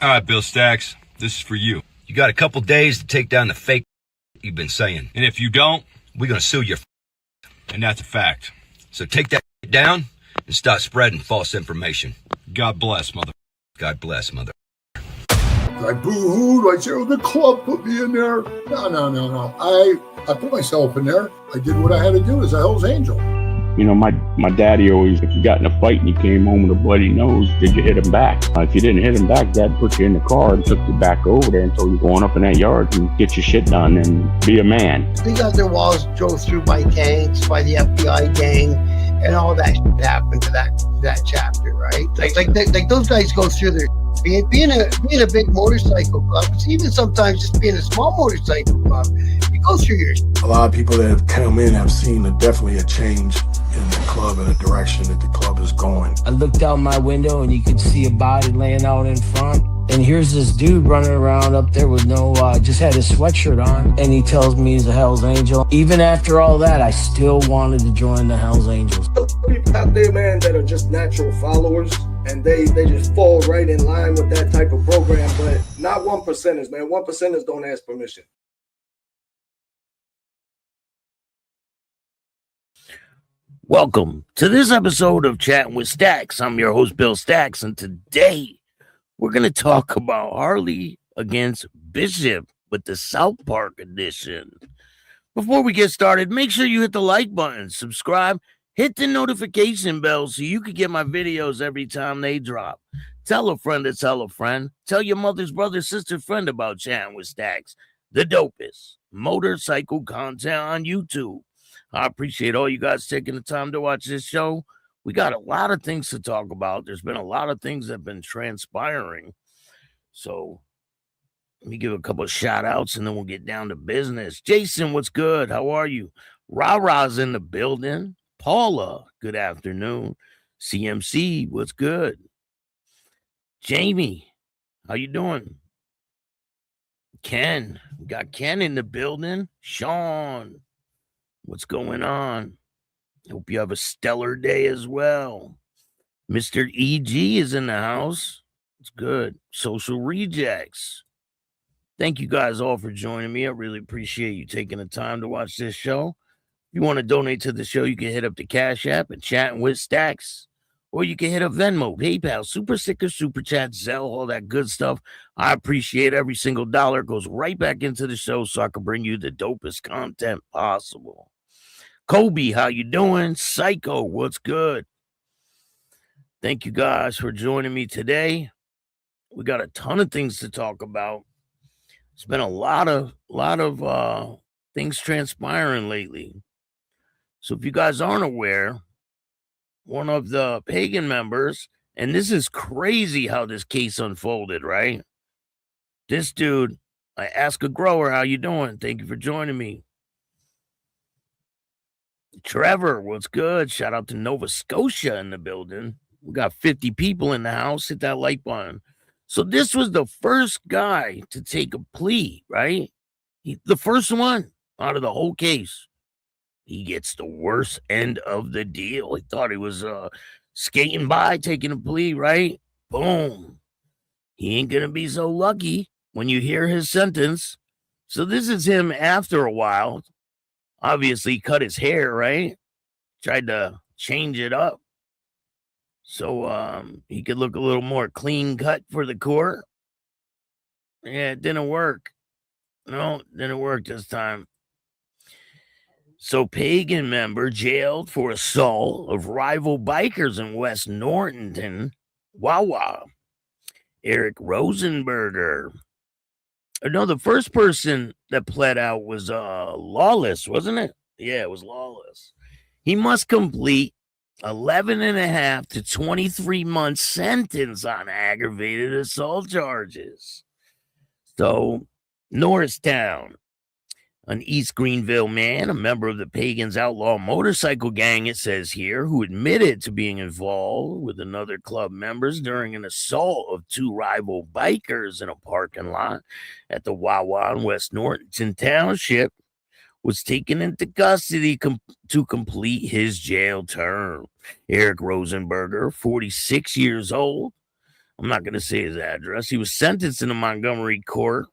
All right, Bill Staxx, this is for you. You got a couple days to take down the fake you've been saying. And if you don't, we're going to sue you. And that's a fact. So take that down and stop spreading false information. God bless, mother. God bless, mother. I boo-hooed. I said, oh, the club put me in there. No. I put myself in there. I did what I had to do as a Hell's Angel. You know, my daddy always, if you got in a fight and you came home with a bloody nose, did you hit him back? If you didn't hit him back, Dad put you in the car and took you back over there and told you going up in that yard and get your shit done and be a man. They got their walls drove through by gangs, by the FBI gang, and all that shit happened to that chapter, right? Like those guys go through their being a big motorcycle club, even sometimes just being a small motorcycle club, you go through your. A lot of people that have come in have seen definitely a change in the club and the direction that the club is going. I looked out my window and you could see a body laying out in front. And here's this dude running around up there with just had his sweatshirt on. And he tells me he's a Hell's Angel. Even after all that, I still wanted to join the Hell's Angels. People out there, man, that are just natural followers. And they just fall right in line with that type of program. But not 1%ers, man. 1%ers don't ask permission. Welcome to this episode of Chattin with Staxx. I'm your host, Bill Staxx, and today we're going to talk about Harley against Bishop with the South Park edition. Before we get started, make sure you hit the like button, subscribe, hit the notification bell so you can get my videos every time they drop. Tell a friend to tell a friend. Tell your mother's brother, sister, friend about Chattin with Staxx, the dopest motorcycle content on YouTube. I appreciate all you guys taking the time to watch this show. We got a lot of things to talk about. There's been a lot of things that have been transpiring. So let me give a couple of shout outs and then we'll get down to business. Jason, what's good? How are you? Ra-Ra's in the building. Paula, good afternoon. CMC, what's good? Jamie, how you doing? Ken, we got Ken in the building. Sean, what's going on? Hope you have a stellar day as well. Mr. EG is in the house. It's good. Social Rejects. Thank you guys all for joining me. I really appreciate you taking the time to watch this show. If you want to donate to the show, you can hit up the Cash App and Chattin with Staxx. Or you can hit up Venmo, PayPal, Super Sticker, Super Chat, Zelle, all that good stuff. I appreciate every single dollar. It goes right back into the show so I can bring you the dopest content possible. Kobe, how you doing? Psycho, what's good? Thank you guys for joining me today. We got a ton of things to talk about. It's been a lot of things transpiring lately. So if you guys aren't aware, one of the Pagan members, and this is crazy how this case unfolded, right? This dude, I ask a grower, how you doing? Thank you for joining me. Trevor, what's good? Shout out to Nova Scotia in the building. We got 50 people in the house. Hit that like button. So this was the first guy to take a plea, right? The first one out of the whole case. He gets the worst end of the deal. He thought he was skating by, taking a plea, right? Boom. He ain't going to be so lucky when you hear his sentence. So this is him after a while. Obviously cut his hair, right? Tried to change it up so he could look a little more clean cut for the court. Yeah, it didn't work. No, it didn't work this time. So Pagan member jailed for assault of rival bikers in West Nortonton, Wawa. Eric Rosenberger. No, the first person that pled out was Lawless, wasn't it? Yeah, it was Lawless. He must complete 11 and a half to 23 month sentence on aggravated assault charges. So, Norristown, an East Greenville man, a member of the Pagans outlaw motorcycle gang, it says here, who admitted to being involved with another club members during an assault of two rival bikers in a parking lot at the Wawa in West Nortonton Township, was taken into custody to complete his jail term. Eric Rosenberger, 46 years old, I'm not going to say his address. He was sentenced in the Montgomery court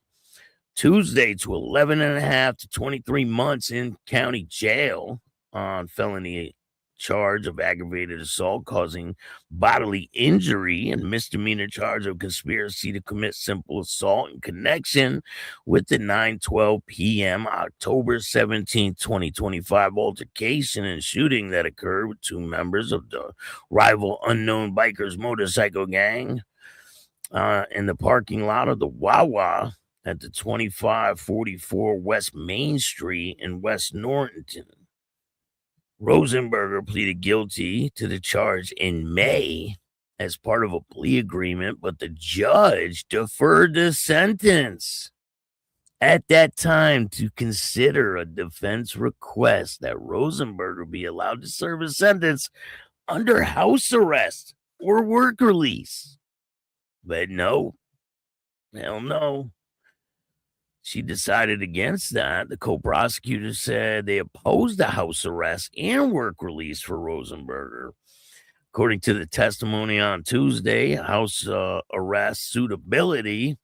Tuesday to 11 and a half to 23 months in county jail on felony charge of aggravated assault causing bodily injury and misdemeanor charge of conspiracy to commit simple assault in connection with the 9:12 p.m. October 17, 2025 altercation and shooting that occurred with two members of the rival unknown bikers motorcycle gang in the parking lot of the Wawa at the 2544 West Main Street in West Norrington. Rosenberger pleaded guilty to the charge in May as part of a plea agreement, but the judge deferred the sentence at that time to consider a defense request that Rosenberger be allowed to serve a sentence under house arrest or work release. But no, hell no. She decided against that. The co-prosecutor said they opposed the house arrest and work release for Rosenberger. According to the testimony on Tuesday, house arrest suitability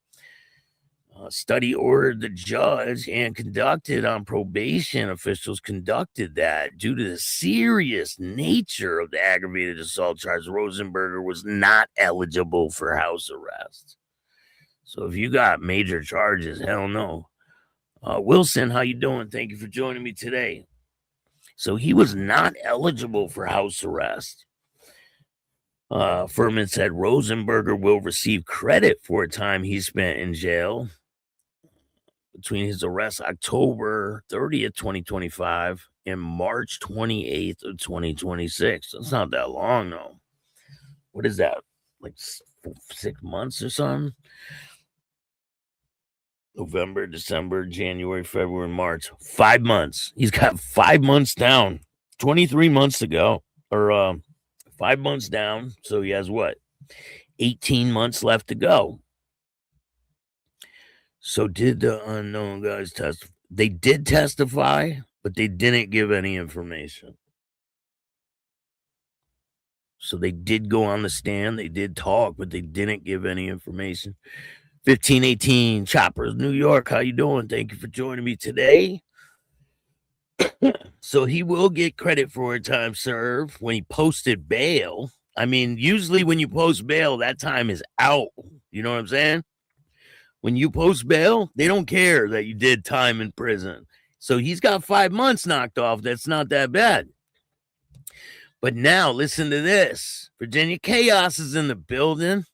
study ordered the judge and conducted on probation. Officials conducted that due to the serious nature of the aggravated assault charge. Rosenberger was not eligible for house arrest. So if you got major charges, hell no. Wilson, how you doing? Thank you for joining me today. So he was not eligible for house arrest. Furman said Rosenberger will receive credit for a time he spent in jail between his arrest October 30th, 2025 and March 28th of 2026. That's not that long, though. What is that? Like 6 months or something? November, December, January, February, March. 5 months. He's got 5 months down. 23 months to go. Or 5 months down. So he has what? 18 months left to go. So did the unknown guys testify? They did testify, but they didn't give any information. So they did go on the stand. They did talk, but they didn't give any information. 1518 Choppers, New York. How you doing? Thank you for joining me today. So he will get credit for a time served when he posted bail. I mean, usually when you post bail, that time is out. You know what I'm saying? When you post bail, they don't care that you did time in prison. So he's got 5 months knocked off. That's not that bad. But now listen to this. Virginia Chaos is in the building.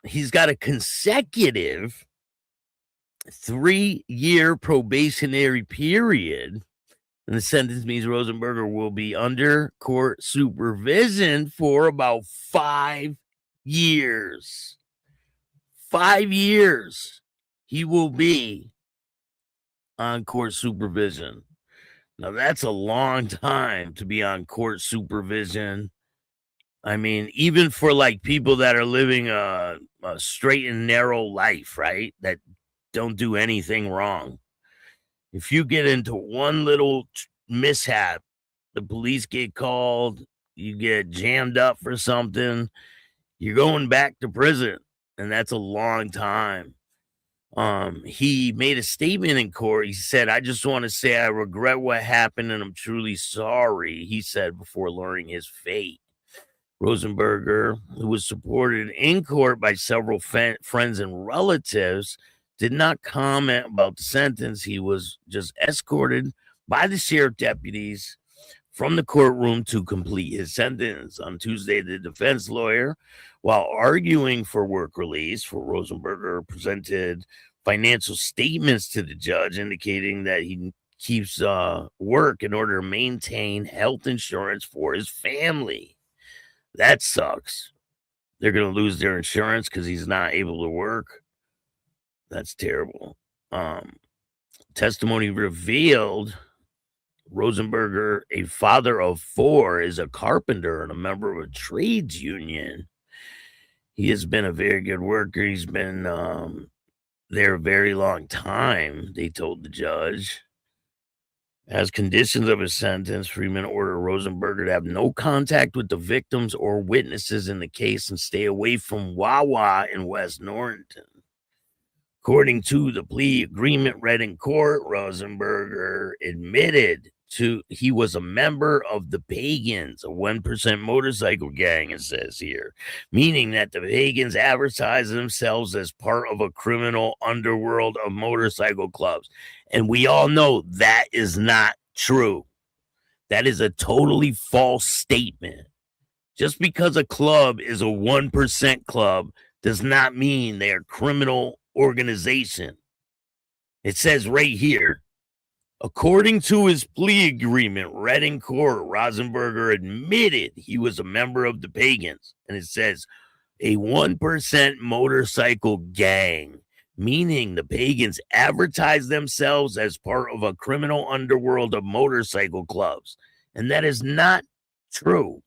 He's got a consecutive 3-year probationary period. And the sentence means Rosenberger will be under court supervision for about 5 years. 5 years he will be on court supervision. Now, that's a long time to be on court supervision. I mean, even for like people that are living a straight and narrow life, right? That don't do anything wrong. If you get into one little mishap, the police get called, you get jammed up for something, you're going back to prison. And that's a long time. He made a statement in court. He said, I just want to say I regret what happened and I'm truly sorry, he said before learning his fate. Rosenberger, who was supported in court by several friends and relatives, did not comment about the sentence. He was just escorted by the sheriff deputies from the courtroom to complete his sentence. On Tuesday, the defense lawyer, while arguing for work release for Rosenberger, presented financial statements to the judge indicating that he keeps work in order to maintain health insurance for his family. That sucks. They're going to lose their insurance because he's not able to work. That's terrible. Testimony revealed Rosenberger, a father of 4, is a carpenter and a member of a trades union. He has been a very good worker. He's been there a very long time, they told the judge. As conditions of his sentence, Freeman ordered Rosenberger to have no contact with the victims or witnesses in the case and stay away from Wawa in West Norrington. According to the plea agreement read in court, Rosenberger admitted he was a member of the Pagans, a 1% motorcycle gang, it says here, meaning that the Pagans advertise themselves as part of a criminal underworld of motorcycle clubs. And we all know that is not true. That is a totally false statement. Just because a club is a 1% club does not mean they're a criminal organization. It says right here, according to his plea agreement read in court, Rosenberger admitted he was a member of the Pagans. And it says a 1% motorcycle gang, meaning the Pagans advertise themselves as part of a criminal underworld of motorcycle clubs. And that is not true.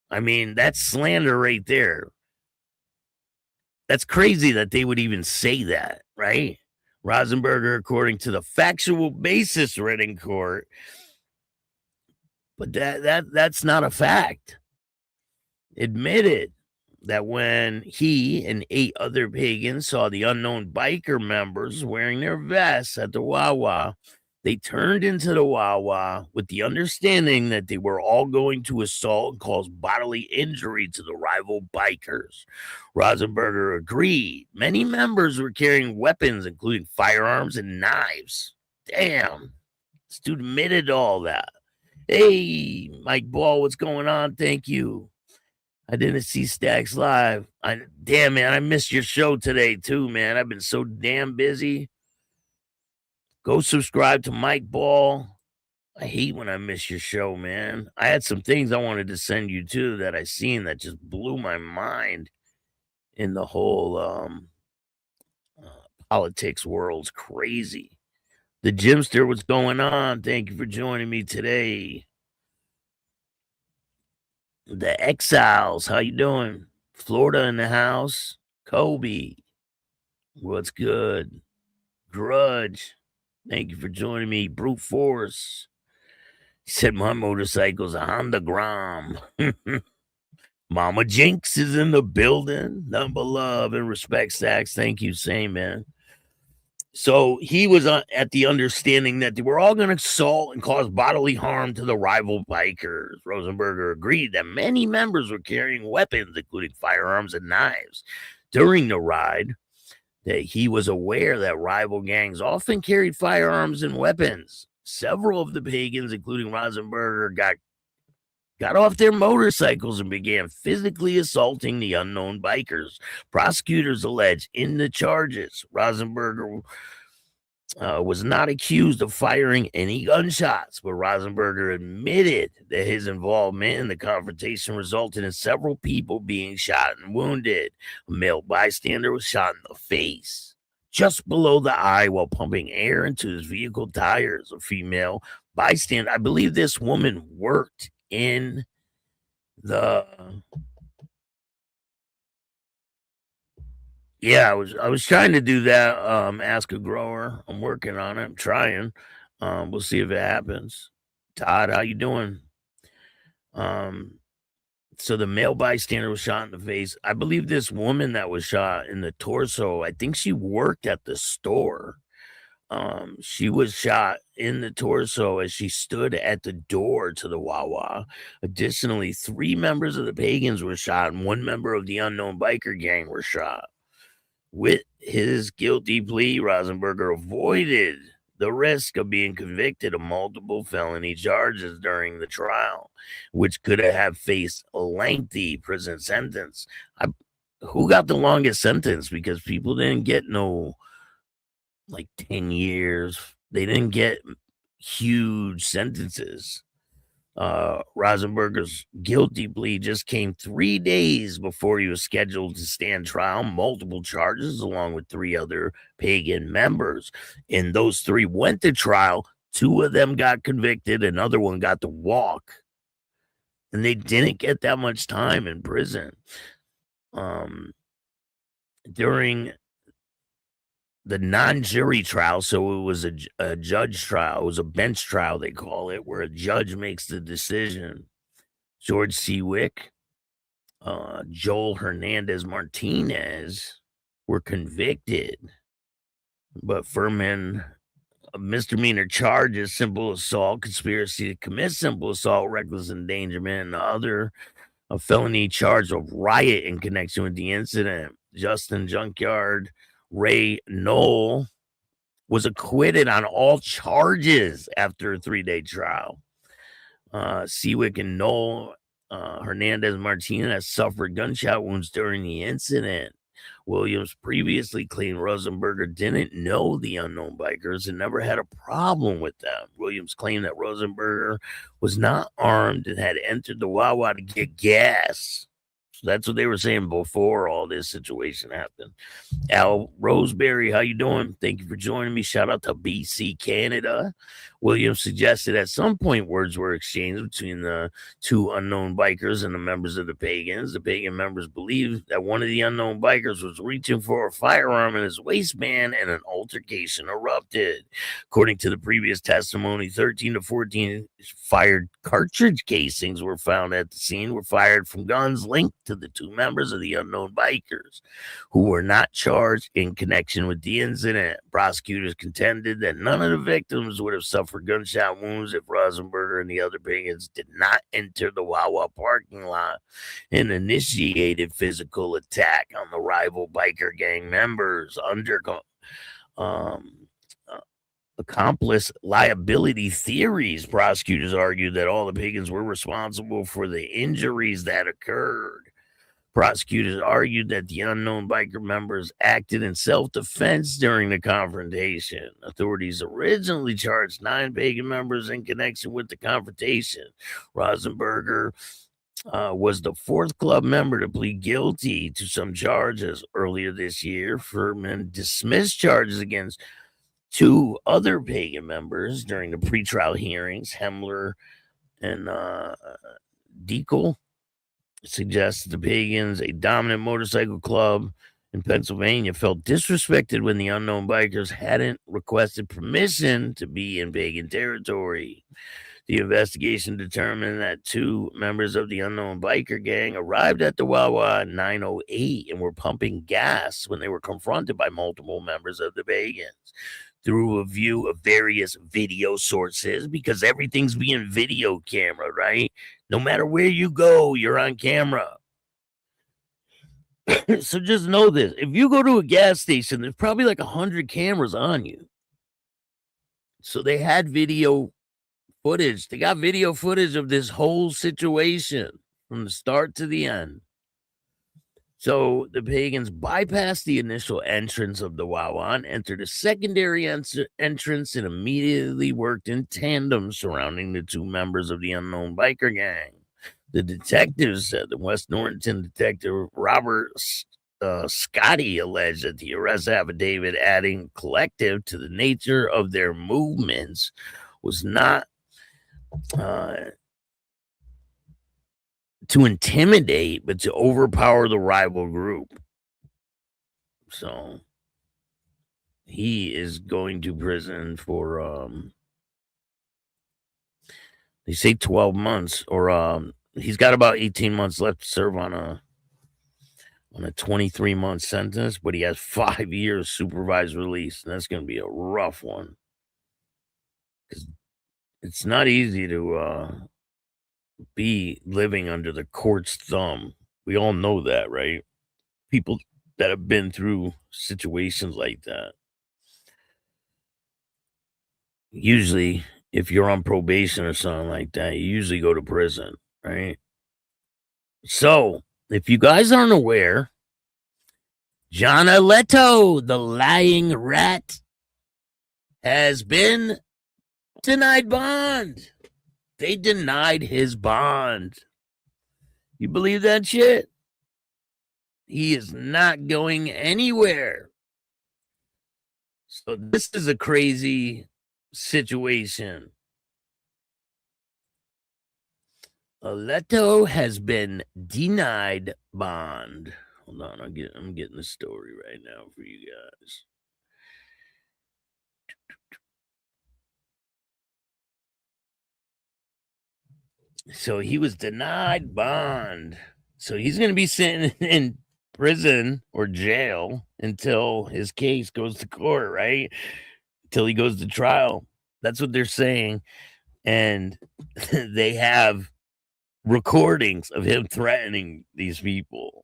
I mean, that's slander right there. That's crazy that they would even say that, right? Rosenberger, according to the factual basis read in court, but that's not a fact, admitted that when he and 8 other Pagans saw the unknown biker members wearing their vests at the Wawa, they turned into the Wawa with the understanding that they were all going to assault and cause bodily injury to the rival bikers. Rosenberger agreed. Many members were carrying weapons, including firearms and knives. Damn. This dude admitted all that. Hey, Mike Ball, what's going on? Thank you. I didn't see Staxx live. Damn, man, I missed your show today, too, man. I've been so damn busy. Go subscribe to Mike Ball. I hate when I miss your show, man. I had some things I wanted to send you, too, that I seen that just blew my mind in the whole politics world's crazy. The Jimster, what's going on? Thank you for joining me today. The Exiles, how you doing? Florida in the house. Kobe, what's good? Grudge, thank you for joining me. Brute Force, he said my motorcycle's a Honda Grom. Mama Jinx is in the building. Number love and respect, Staxx. Thank you, same, man. So he was at the understanding that they were all going to assault and cause bodily harm to the rival bikers. Rosenberger agreed that many members were carrying weapons, including firearms and knives. During the ride, that he was aware that rival gangs often carried firearms and weapons. Several of the Pagans, including Rosenberger, got off their motorcycles and began physically assaulting the unknown bikers. Prosecutors allege in the charges, Rosenberger was not accused of firing any gunshots, but Rosenberger admitted that his involvement in the confrontation resulted in several people being shot and wounded. A male bystander was shot in the face, just below the eye, while pumping air into his vehicle tires. A female bystander, I believe this woman worked in the I was trying to do that. Ask a grower. I'm working on it. I'm trying. We'll see if it happens. Todd, how you doing? So the male bystander was shot in the face. I believe this woman that was shot in the torso, I think she worked at the store. She was shot in the torso as she stood at the door to the Wawa. Additionally, 3 members of the Pagans were shot and 1 member of the unknown biker gang were shot. With his guilty plea, Rosenberger avoided the risk of being convicted of multiple felony charges during the trial, which could have faced a lengthy prison sentence. Who got the longest sentence? Because people didn't get no 10 years. They didn't get huge sentences. Rosenberger's guilty plea just came 3 days before he was scheduled to stand trial, multiple charges, along with 3 other Pagan members. And those 3 went to trial. 2 of them got convicted. Another one got to walk. And they didn't get that much time in prison. During the non-jury trial, so it was a judge trial. It was a bench trial, they call it, where a judge makes the decision. George Seawick, Joel Hernandez Martinez were convicted, but Furman misdemeanor charges, simple assault, conspiracy to commit simple assault, reckless endangerment, and other a felony charge of riot in connection with the incident. Justin Junkyard Ray Knoll was acquitted on all charges after a 3-day trial. Seawick and Knoll, Hernandez Martinez suffered gunshot wounds during the incident. Williams previously claimed Rosenberger didn't know the unknown bikers and never had a problem with them. Williams claimed that Rosenberger was not armed and had entered the Wawa to get gas. So that's what they were saying before all this situation happened. Al Roseberry, how you doing? Thank you for joining me. Shout out to BC, Canada. Williams suggested at some point words were exchanged between the two unknown bikers and the members of the Pagans. The Pagan members believed that one of the unknown bikers was reaching for a firearm in his waistband and an altercation erupted. According to the previous testimony, 13 to 14 fired cartridge casings were found at the scene, were fired from guns linked to the two members of the unknown bikers, who were not charged in connection with the incident. Prosecutors contended that none of the victims would have suffered gunshot wounds if Rosenberger and the other Pagans did not enter the Wawa parking lot and initiated physical attack on the rival biker gang members. Under accomplice liability theories, prosecutors argued that all the Pagans were responsible for the injuries that occurred. Prosecutors argued that the unknown biker members acted in self-defense during the confrontation. Authorities originally charged 9 Pagan members in connection with the confrontation. Rosenberger was the 4th club member to plead guilty to some charges. Earlier this year, Furman dismissed charges against 2 other Pagan members during the pretrial hearings. Hemmler and Deacle suggests the Pagans, a dominant motorcycle club in Pennsylvania, felt disrespected when the unknown bikers hadn't requested permission to be in Pagan territory. The investigation determined that 2 members of the unknown biker gang arrived at the Wawa at 9:08 and were pumping gas when they were confronted by multiple members of the Pagans. Through a view of various video sources, because everything's being video camera, right? No matter where you go, you're on camera. So just know this. If you go to a gas station, there's probably like 100 cameras on you. So they had video footage. They got video footage of this whole situation from the start to the end. So the Pagans bypassed the initial entrance of the Wawa and entered a secondary entrance and immediately worked in tandem surrounding the 2 members of the unknown biker gang. The detectives said the West Norrington detective Robert Scotty alleged that the arrest affidavit, adding collective to the nature of their movements, was not to intimidate, but to overpower the rival group. So he is going to prison for they say 12 months, or he's got about 18 months left to serve on a 23-month sentence, but he has 5 years supervised release, and that's going to be a rough one, because it's not easy to be living under the court's thumb. We all know that, right? People that have been through situations like that. Usually, if you're on probation or something like that, you usually go to prison, right? So, if you guys aren't aware, John Alite, the lying rat, has been denied bond. They denied his bond. You believe that shit? He is not going anywhere. So this is a crazy situation. Alite has been denied bond. Hold on, I'm getting the story right now for you guys. So he was denied bond. So he's going to be sitting in prison or jail until his case goes to court, right? Until he goes to trial. That's what they're saying. And they have recordings of him threatening these people.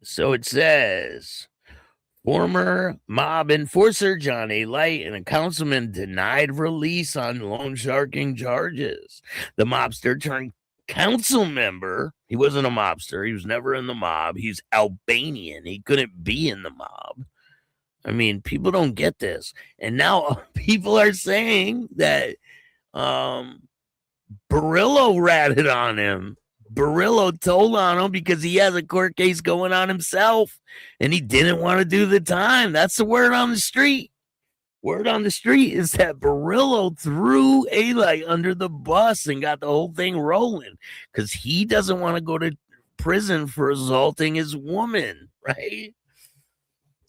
So it says, former mob enforcer John Alite and a councilman denied release on loan sharking charges. The mobster turned council member, he wasn't a mobster, he was never in the mob, he's Albanian, he couldn't be in the mob. I mean, people don't get this. And now people are saying that Barillo ratted on him. Barillo told on him because he has a court case going on himself and he didn't want to do the time. That's the word on the street. Word on the street is that Barillo threw Alite under the bus and got the whole thing rolling because he doesn't want to go to prison for assaulting his woman, right?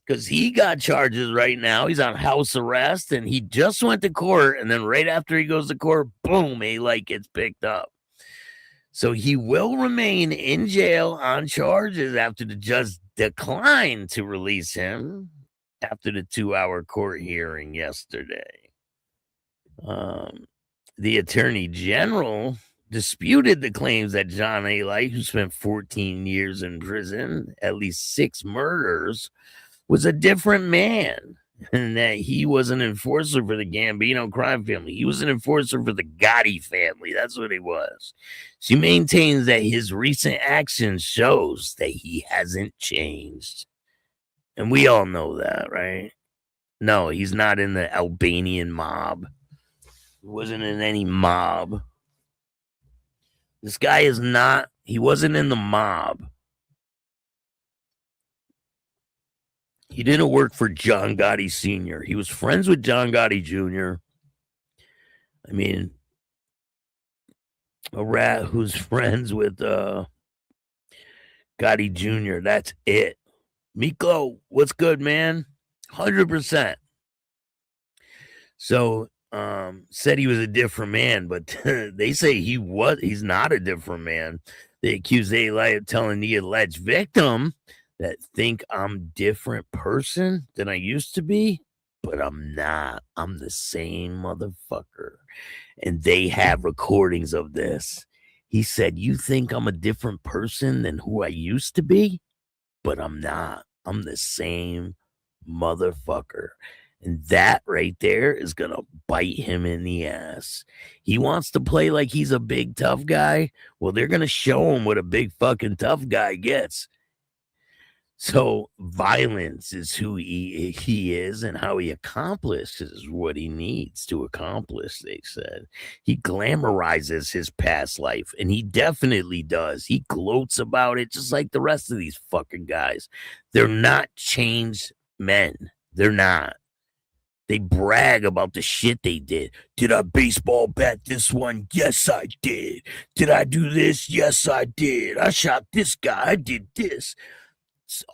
Because he got charges right now. He's on house arrest and he just went to court. And then right after he goes to court, boom, Alite gets picked up. So he will remain in jail on charges after the judge declined to release him after the 2-hour court hearing yesterday. The attorney general disputed the claims that John Alite, who spent 14 years in prison, at least 6 murders, was a different man, and that he was an enforcer for the Gambino crime family. He was an enforcer for the Gotti family. That's what he was. She maintains that his recent action shows that he hasn't changed. And we all know that, right? No, he's not in the Albanian mob. He wasn't in any mob. This guy is not, he wasn't in the mob. He didn't work for John Gotti Sr. He was friends with John Gotti Jr. I mean, a rat who's friends with Gotti Jr. That's it. Miklo, what's good, man? 100%. So, said he was a different man, but they say he's not a different man. They accuse Alite of telling the alleged victim that think I'm different person than I used to be, but I'm not. I'm the same motherfucker. And they have recordings of this. He said, you think I'm a different person than who I used to be, but I'm not. I'm the same motherfucker. And that right there is going to bite him in the ass. He wants to play like he's a big tough guy. Well, they're going to show him what a big fucking tough guy gets. So violence is who he is and how he accomplishes what he needs to accomplish, they said. He glamorizes his past life, and he definitely does. He gloats about it just like the rest of these fucking guys. They're not changed men. They're not. They brag about the shit they did. Did I baseball bat this one? Yes, I did. Did I do this? Yes, I did. I shot this guy. I did this.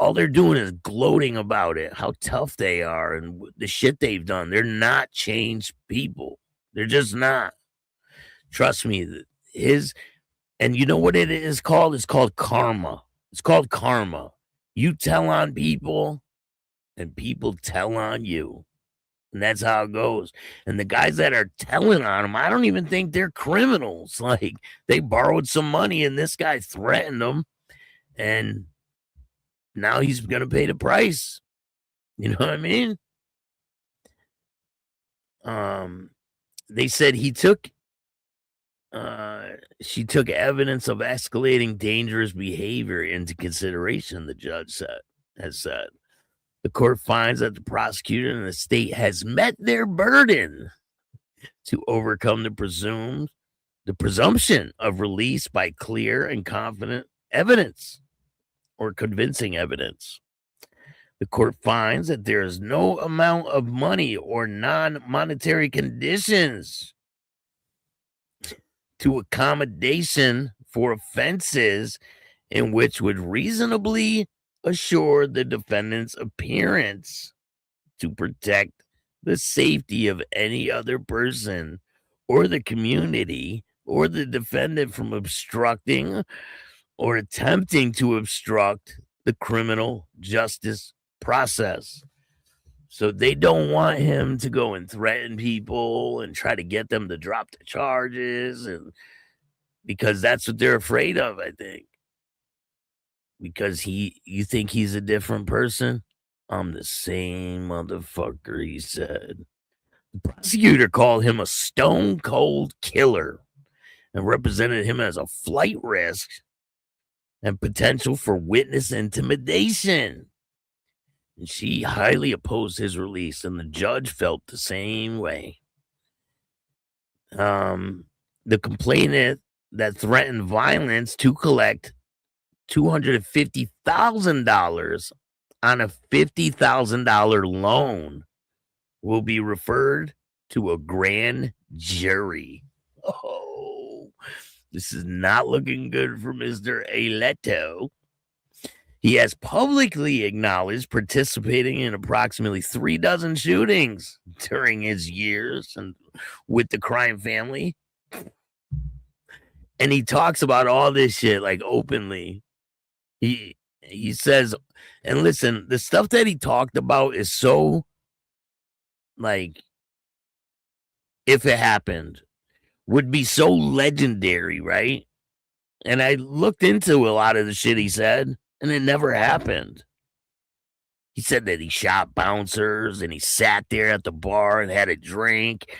All they're doing is gloating about it, how tough they are and the shit they've done. They're not changed people. They're just not. Trust me. And you know what it is called? It's called karma. It's called karma. You tell on people and people tell on you. And that's how it goes. And the guys that are telling on them, I don't even think they're criminals. Like, they borrowed some money and this guy threatened them. And now he's going to pay the price. You know what I mean? They said she took evidence of escalating dangerous behavior into consideration, the judge has said. The court finds that the prosecutor and the state has met their burden to overcome the presumption of release by clear and confident evidence or convincing evidence. The court finds that there is no amount of money or non-monetary conditions to accommodation for offenses in which would reasonably assure the defendant's appearance to protect the safety of any other person or the community or the defendant from obstructing or attempting to obstruct the criminal justice process. So they don't want him to go and threaten people and try to get them to drop the charges, and because that's what they're afraid of, I think. Because you think he's a different person? I'm the same motherfucker, he said. The prosecutor called him a stone cold killer and represented him as a flight risk and potential for witness intimidation. And she highly opposed his release, and the judge felt the same way. The complainant that threatened violence to collect $250,000 on a $50,000 loan will be referred to a grand jury. Oh, this is not looking good for Mr. Alite. He has publicly acknowledged participating in approximately 36 shootings during his years and with the crime family. And he talks about all this shit like openly. He says, and listen, the stuff that he talked about is so, like, if it happened, would be so legendary, right? And I looked into a lot of the shit he said, and it never happened. He said that he shot bouncers and he sat there at the bar and had a drink.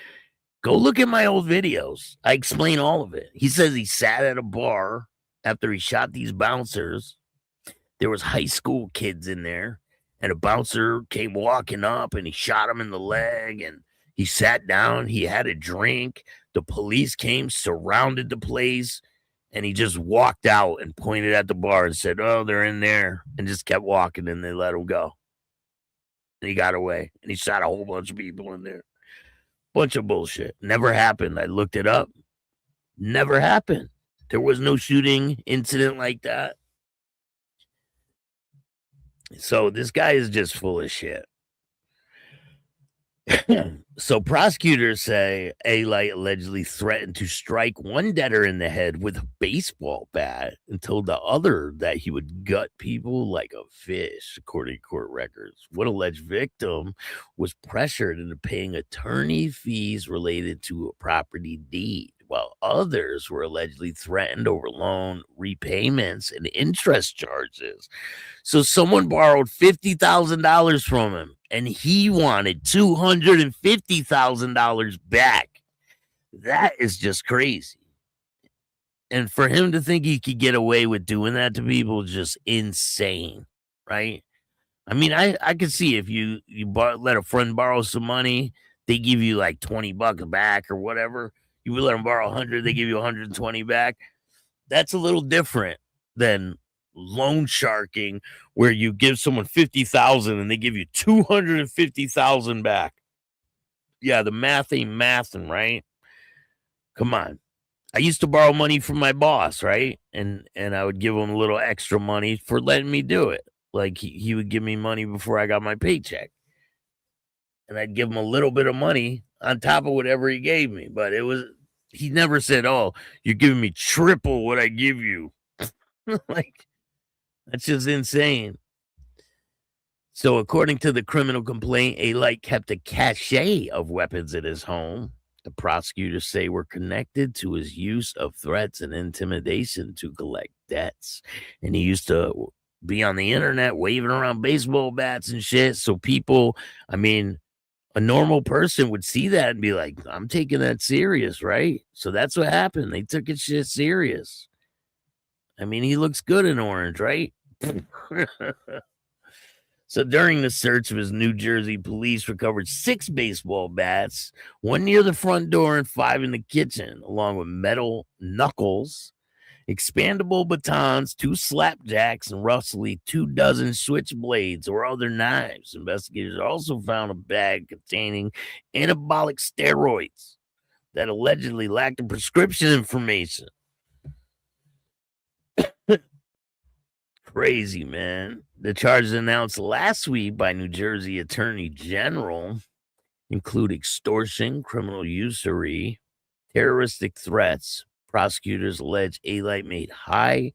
Go look at my old videos. I explain all of it. He says he sat at a bar after he shot these bouncers. There was high school kids in there, and a bouncer came walking up and he shot him in the leg, and he sat down. He had a drink. The police came, surrounded the place, and he just walked out and pointed at the bar and said, "Oh, they're in there," and just kept walking, and they let him go. And he got away, and he shot a whole bunch of people in there. Bunch of bullshit. Never happened. I looked it up. Never happened. There was no shooting incident like that. So this guy is just full of shit. So prosecutors say Alite allegedly threatened to strike one debtor in the head with a baseball bat and told the other that he would gut people like a fish, according to court records. One alleged victim was pressured into paying attorney fees related to a property deed, while others were allegedly threatened over loan repayments and interest charges. So someone borrowed $50,000 from him, and he wanted $250,000 back. That is just crazy. And for him to think he could get away with doing that to people is just insane, right? I mean, I could see if you let a friend borrow some money, they give you like $20 back or whatever. You would let them borrow 100, they give you 120 back. That's a little different than loan sharking, where you give someone 50,000 and they give you 250,000 back. Yeah, the math ain't mathing, right? Come on. I used to borrow money from my boss, right? And I would give him a little extra money for letting me do it. Like he would give me money before I got my paycheck. And I'd give him a little bit of money on top of whatever he gave me. But he never said, "Oh, you're giving me triple what I give you." Like, that's just insane. So according to the criminal complaint, Alite kept a cache of weapons in his home. The prosecutors say were connected to his use of threats and intimidation to collect debts. And he used to be on the internet waving around baseball bats and shit. So people, I mean, a normal person would see that and be like, I'm taking that serious, right? So that's what happened. They took it shit serious. I mean, he looks good in orange, right? So during the search of his New Jersey, police recovered 6 baseball bats, 1 near the front door and 5 in the kitchen, along with metal knuckles, expandable batons, 2 slapjacks, and roughly 24 switchblades or other knives. Investigators also found a bag containing anabolic steroids that allegedly lacked the prescription information. Crazy, man. The charges announced last week by New Jersey Attorney General include extortion, criminal usury, terroristic threats. Prosecutors allege Alite made high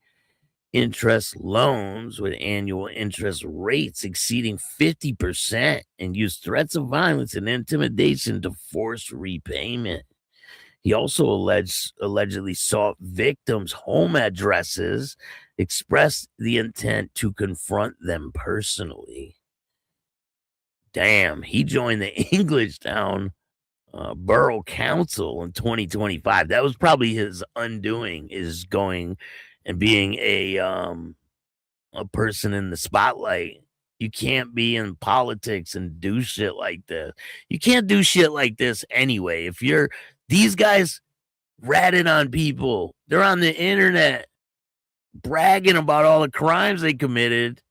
interest loans with annual interest rates exceeding 50% and used threats of violence and intimidation to force repayment. He also allegedly sought victims' home addresses, expressed the intent to confront them personally. Damn, he joined the Englishtown Borough Council in 2025. That was probably his undoing, is going and being a person in the spotlight. You can't be in politics and do shit like this. You can't do shit like this anyway. If you're these guys ratted on people, they're on the internet bragging about all the crimes they committed,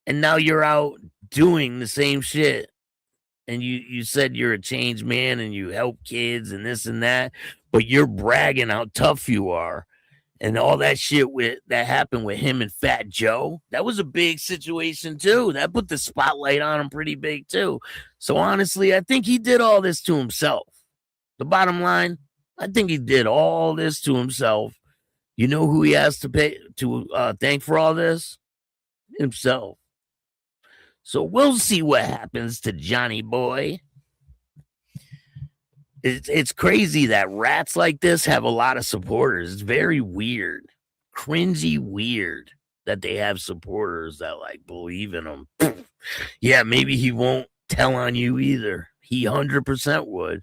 and now you're out doing the same shit. And you said you're a changed man and you help kids and this and that, but you're bragging how tough you are. And all that shit that happened with him and Fat Joe, that was a big situation too. That put the spotlight on him pretty big too. So honestly, I think he did all this to himself. The bottom line, I think he did all this to himself. You know who he has to thank for all this? Himself. So we'll see what happens to Johnny Boy. It's crazy that rats like this have a lot of supporters. It's very weird, cringy weird that they have supporters that like believe in them. Yeah, maybe he won't tell on you either. He 100% would.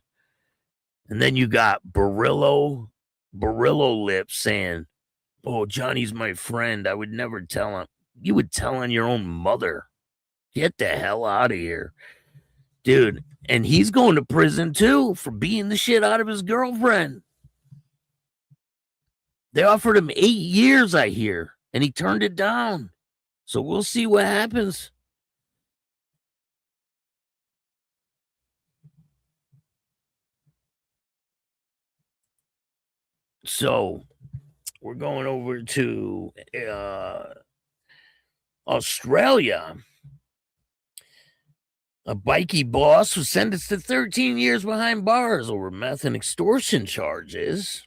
And then you got Barillo Lips saying, "Oh, Johnny's my friend. I would never tell him." You would tell on your own mother. Get the hell out of here, dude. And he's going to prison too for beating the shit out of his girlfriend. They offered him 8 years, I hear, and he turned it down. So we'll see what happens. So we're going over to Australia. A bikey boss was sentenced to 13 years behind bars over meth and extortion charges.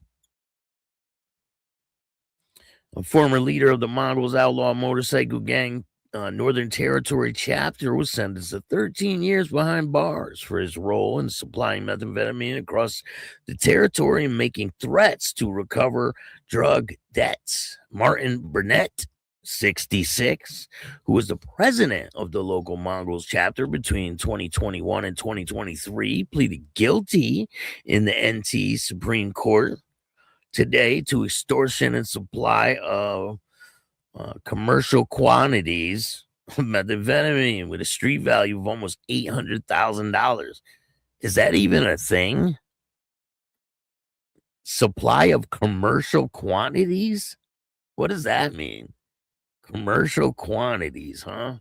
A former leader of the Mongols outlaw motorcycle gang Northern Territory chapter was sentenced to 13 years behind bars for his role in supplying methamphetamine across the territory and making threats to recover drug debts. Martin Burnett, 66, who was the president of the local Mongols chapter between 2021 and 2023, pleaded guilty in the NT Supreme Court today to extortion and supply of commercial quantities of methamphetamine with a street value of almost $800,000. Is that even a thing? Supply of commercial quantities? What does that mean? Commercial quantities, huh?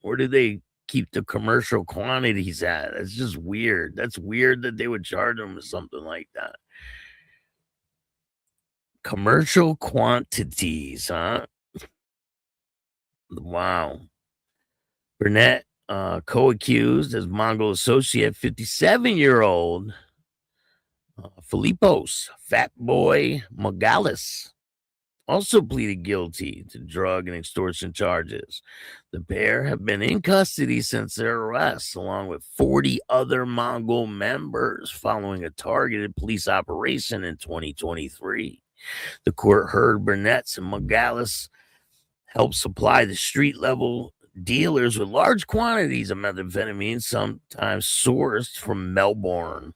Where do they keep the commercial quantities at? That's just weird. That's weird that they would charge them with something like that. Commercial quantities, huh? Wow. Burnett, co-accused as Mongol associate, 57-year-old Filipos Fat Boy Magalis also pleaded guilty to drug and extortion charges. The pair have been in custody since their arrest, along with 40 other Mongol members, following a targeted police operation in 2023. The court heard Burnett's and Magalis helped supply the street-level dealers with large quantities of methamphetamine, sometimes sourced from Melbourne,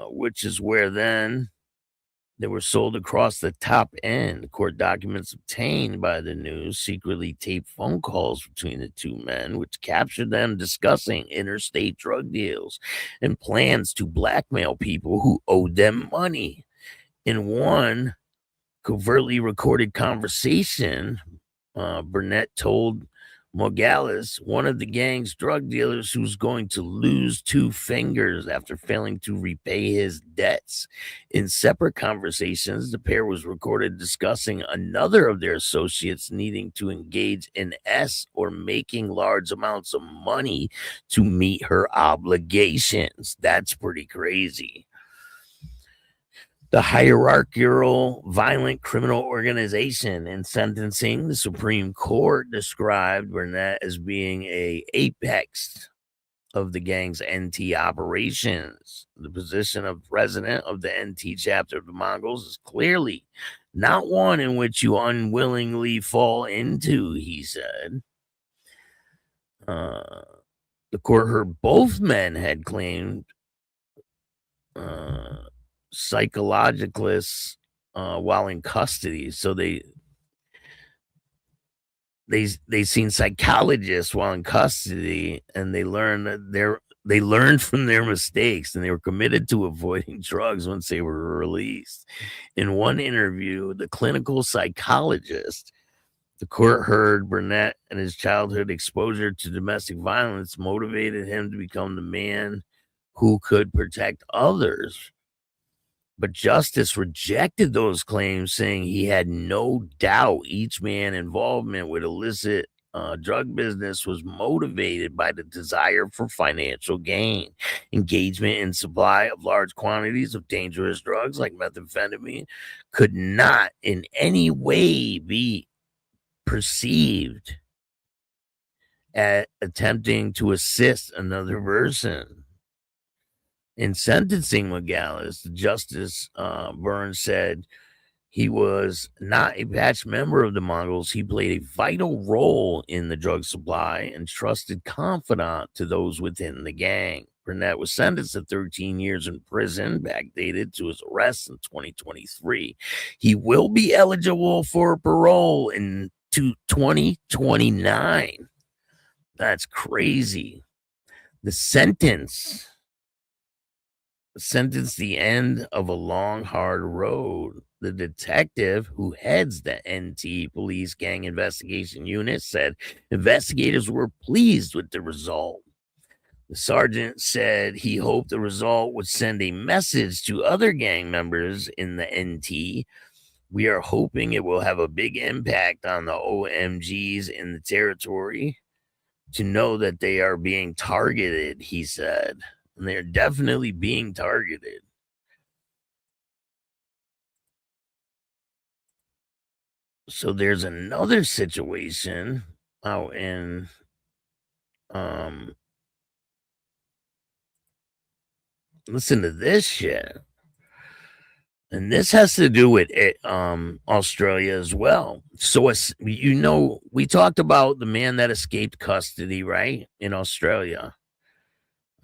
which is where then they were sold across the top end. Court documents obtained by the news secretly taped phone calls between the two men, which captured them discussing interstate drug deals and plans to blackmail people who owed them money. In one covertly recorded conversation, Burnett told Morales, one of the gang's drug dealers, who's going to lose 2 fingers after failing to repay his debts. In separate conversations, the pair was recorded discussing another of their associates needing to engage in or making large amounts of money to meet her obligations. That's pretty crazy. The hierarchical violent criminal organization in sentencing, the Supreme Court described Burnett as being a apex of the gang's NT operations. The position of president of the NT chapter of the Mongols is clearly not one in which you unwillingly fall into, he said. The court heard both men had claimed psychologists while in custody. So they seen psychologists while in custody, and they learned that they learned from their mistakes, and they were committed to avoiding drugs once they were released. In one interview, the clinical psychologist, the court heard Burnett and his childhood exposure to domestic violence motivated him to become the man who could protect others. But justice rejected those claims, saying he had no doubt each man's involvement with illicit drug business was motivated by the desire for financial gain. Engagement in supply of large quantities of dangerous drugs like methamphetamine could not in any way be perceived as attempting to assist another person. In sentencing Morales, Justice Burns said he was not a patch member of the Mongols. He played a vital role in the drug supply and trusted confidant to those within the gang. Burnett was sentenced to 13 years in prison, backdated to his arrest in 2023. He will be eligible for parole in 2029. That's crazy. The sentence the end of a long, hard road. The detective who heads the NT Police Gang Investigation Unit said investigators were pleased with the result. The sergeant said he hoped the result would send a message to other gang members in the NT. We are hoping it will have a big impact on the OMGs in the territory to know that they are being targeted, he said. And they're definitely being targeted. So there's another situation out in listen to this shit. And this has to do with Australia as well. So, we talked about the man that escaped custody, right, in Australia.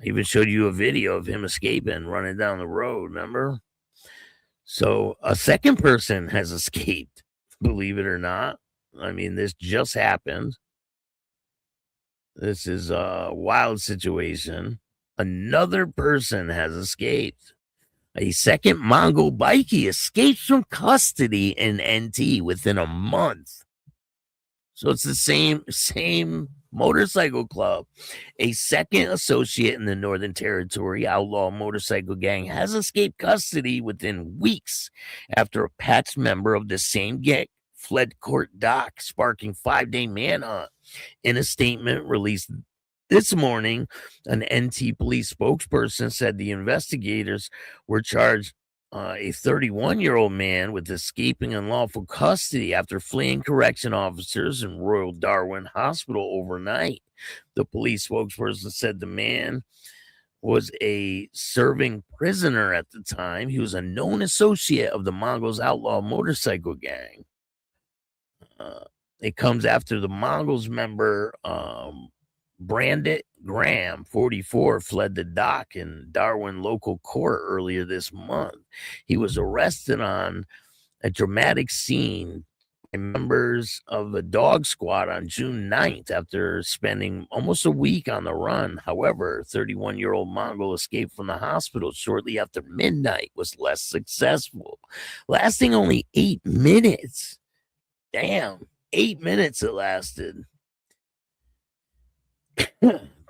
I even showed you a video of him escaping, running down the road, remember? So a second person has escaped, believe it or not. I mean, this just happened. This is a wild situation. Another person has escaped. A second Mongol bikie escapes from custody in NT within a month. So it's the same motorcycle club. A second associate in the Northern Territory outlaw motorcycle gang has escaped custody within weeks after a patched member of the same gang fled court dock, sparking 5-day manhunt. In a statement released this morning, an NT police spokesperson said the investigators were charged a 31-year-old man with escaping unlawful custody after fleeing correction officers in Royal Darwin Hospital overnight. The police spokesperson said the man was a serving prisoner at the time. He was a known associate of the Mongols outlaw motorcycle gang. It comes after the Mongols member Brandit Graham, 44, fled the dock in Darwin local court earlier this month. He was arrested on a dramatic scene members of the dog squad on June 9th after spending almost a week on the run. However, 31-year-old Mongol escaped from the hospital shortly after midnight was less successful, lasting only 8 minutes. Damn, 8 minutes it lasted.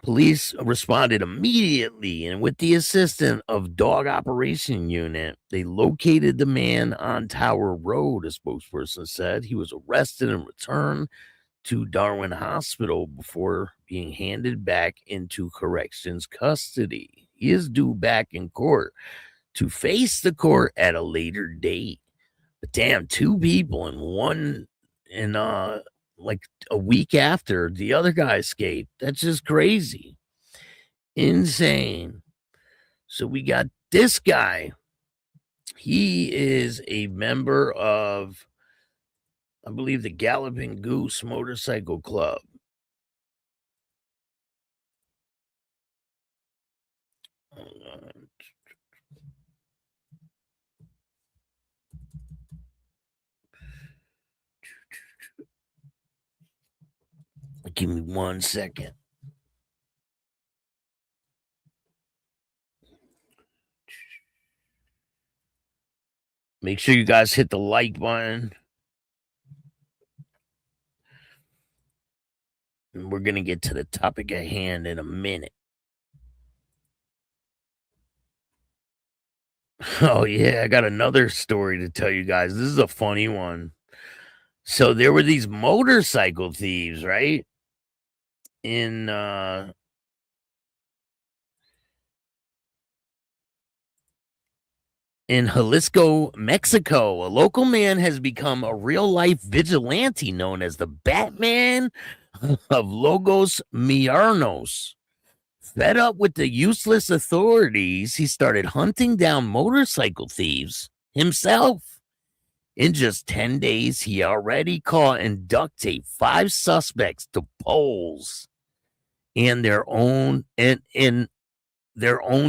Police responded immediately, and with the assistance of Dog Operation Unit, they located the man on Tower Road, a spokesperson said. He was arrested and returned to Darwin Hospital before being handed back into corrections custody. He is due back in court to face the court at a later date. But damn, 2 people and one in like a week after the other guy escaped. That's just crazy. Insane. So we got this guy. He is a member of, I believe, the Galloping Goose Motorcycle Club. Hold on. Give me 1 second. Make sure you guys hit the like button. And we're going to get to the topic at hand in a minute. Oh, yeah, I got another story to tell you guys. This is a funny one. So there were these motorcycle thieves, right? In Jalisco, Mexico, a local man has become a real-life vigilante known as the Batman of Logos Miarnos. Fed up with the useless authorities, he started hunting down motorcycle thieves himself. In just 10 days, he already caught and duct taped 5 suspects to poles and their own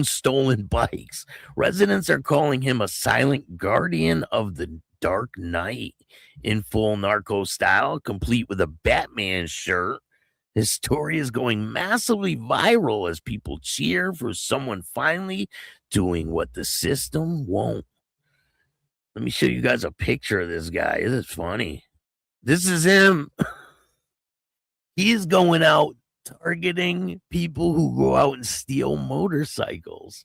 stolen bikes. Residents are calling him a silent guardian of the dark night. In full narco style, complete with a Batman shirt, his story is going massively viral as people cheer for someone finally doing what the system won't. Let me show you guys a picture of this guy. Isn't it funny? This is him. He's going out targeting people who go out and steal motorcycles.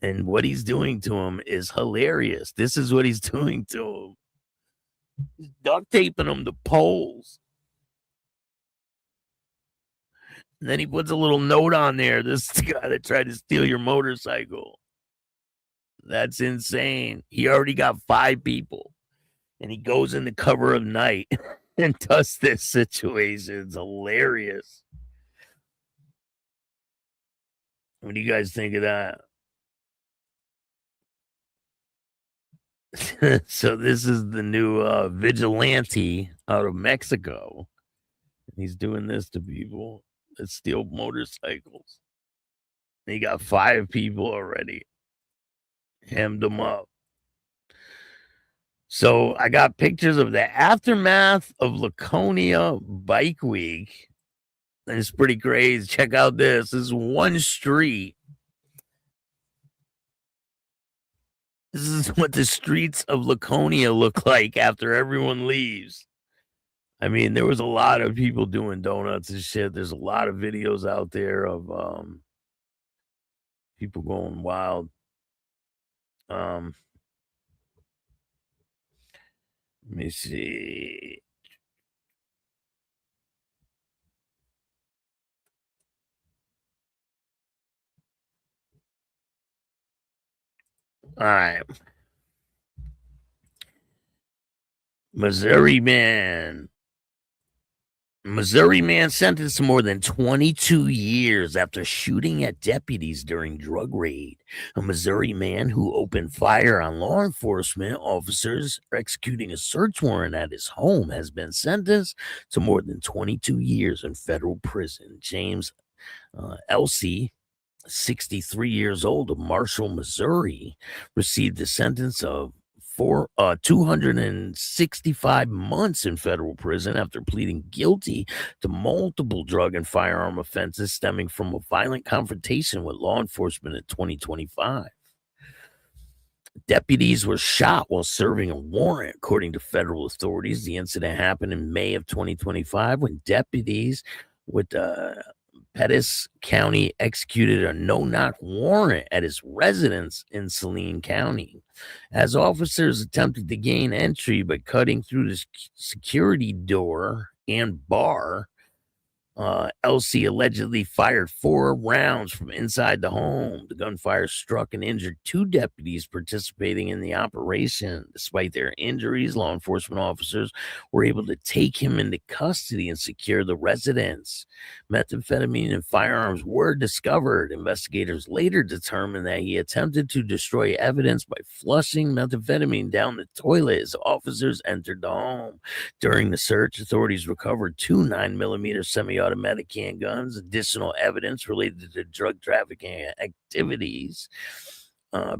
And what he's doing to them is hilarious. This is what he's doing to them. He's duct taping them to poles. And then he puts a little note on there. This is the guy that tried to steal your motorcycle. That's insane. He already got 5 people. And he goes in the cover of night and does this situation. It's hilarious. What do you guys think of that? So this is the new vigilante out of Mexico. He's doing this to people that steal motorcycles. He got 5 people already. Hemmed them up. So I got pictures of the aftermath of Laconia Bike Week. And it's pretty crazy. Check out this. This is one street. This is what the streets of Laconia look like after everyone leaves. I mean, there was a lot of people doing donuts and shit. There's a lot of videos out there of people going wild. Let me see. All right. Missouri man sentenced to more than 22 years after shooting at deputies during drug raid. A Missouri man who opened fire on law enforcement officers executing a search warrant at his home has been sentenced to more than 22 years in federal prison. James Elsey, 63 years old, of Marshall, Missouri, received a sentence of 265 months in federal prison after pleading guilty to multiple drug and firearm offenses stemming from a violent confrontation with law enforcement in 2025. Deputies were shot while serving a warrant, according to federal authorities. The incident happened in May of 2025 when deputies with Pettis County executed a no-knock warrant at his residence in Saline County. As officers attempted to gain entry by cutting through the security door and bar, LC allegedly fired 4 rounds from inside the home. The gunfire struck and injured 2 deputies participating in the operation. Despite their injuries, law enforcement officers were able to take him into custody and secure the residence. Methamphetamine and firearms were discovered. Investigators later determined that he attempted to destroy evidence by flushing methamphetamine down the toilet as officers entered the home. During the search, authorities recovered 2 9mm semi-automatic handguns, additional evidence related to drug trafficking activities.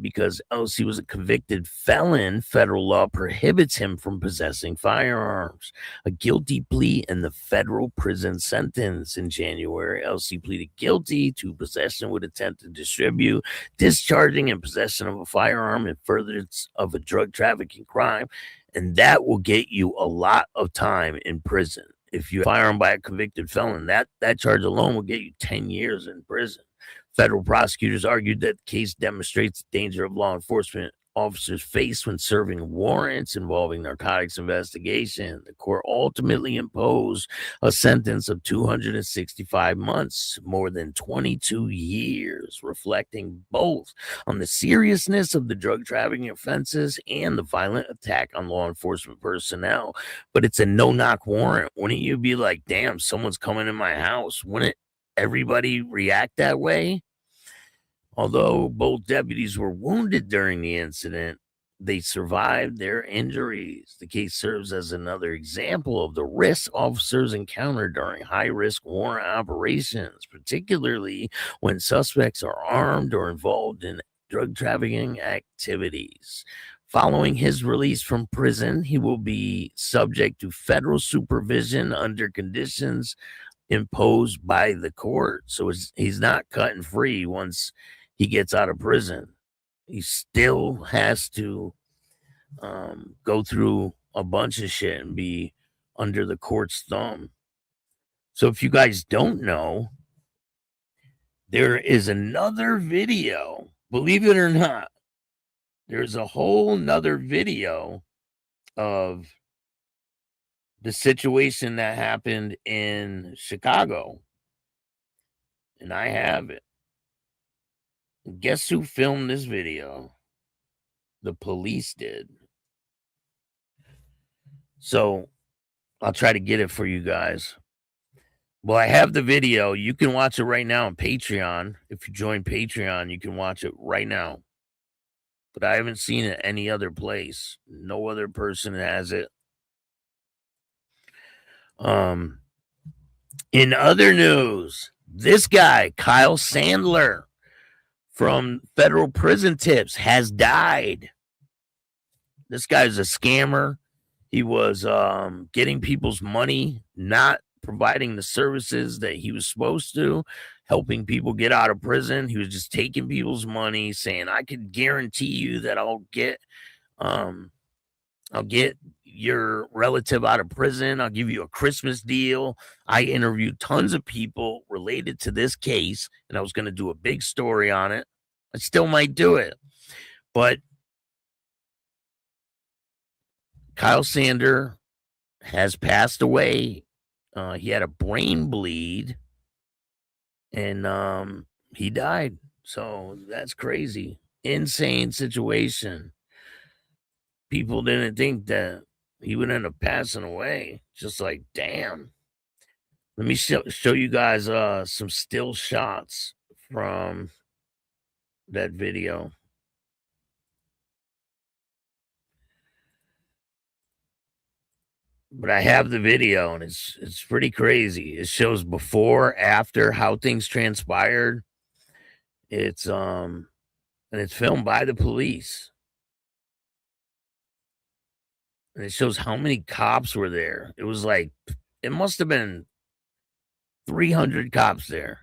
Because LC was a convicted felon, federal law prohibits him from possessing firearms. A guilty plea and the federal prison sentence. In January, LC pleaded guilty to possession with intent to distribute, discharging, and possession of a firearm in furtherance of a drug trafficking crime. And that will get you a lot of time in prison. If you firearm by a convicted felon, that charge alone will get you 10 years in prison. Federal prosecutors argued that the case demonstrates the danger of law enforcement officers face when serving warrants involving narcotics investigation. The court ultimately imposed a sentence of 265 months, more than 22 years, reflecting both on the seriousness of the drug trafficking offenses and the violent attack on law enforcement personnel. But it's a no-knock warrant. Wouldn't you be like, damn, someone's coming in my house? Wouldn't everybody react that way? Although both deputies were wounded during the incident, they survived their injuries. The case serves as another example of the risks officers encounter during high-risk warrant operations, particularly when suspects are armed or involved in drug trafficking activities. Following his release from prison, he will be subject to federal supervision under conditions imposed by the court. So he's not cutting free once he gets out of prison. He still has to go through a bunch of shit and be under the court's thumb. So if you guys don't know, there is another video. Believe it or not, there's a whole nother video of the situation that happened in Chicago. And I have it. Guess who filmed this video? The police did. So I'll try to get it for you guys. Well, I have the video. You can watch it right now on Patreon. If you join Patreon, you can watch it right now. But I haven't seen it any other place. No other person has it. In other news, this guy, Kyle Sandler, from Federal Prison Tips, has died. This guy's a scammer. He was getting people's money, not providing the services that he was supposed to, helping people get out of prison. He was just taking people's money, saying, I could guarantee you that I'll get your relative out of prison. I'll give you a Christmas deal. I interviewed tons of people related to this case, and I was going to do a big story on it. I still might do it. But Kyle Sandler has passed away. He had a brain bleed, and he died. So that's crazy. Insane situation. People didn't think that he would end up passing away. Just like, damn. Let me show you guys some still shots from that video. But I have the video, and it's pretty crazy. It shows before, after, how things transpired. It's and it's filmed by the police. And it shows how many cops were there. It was like, it must have been 300 cops there.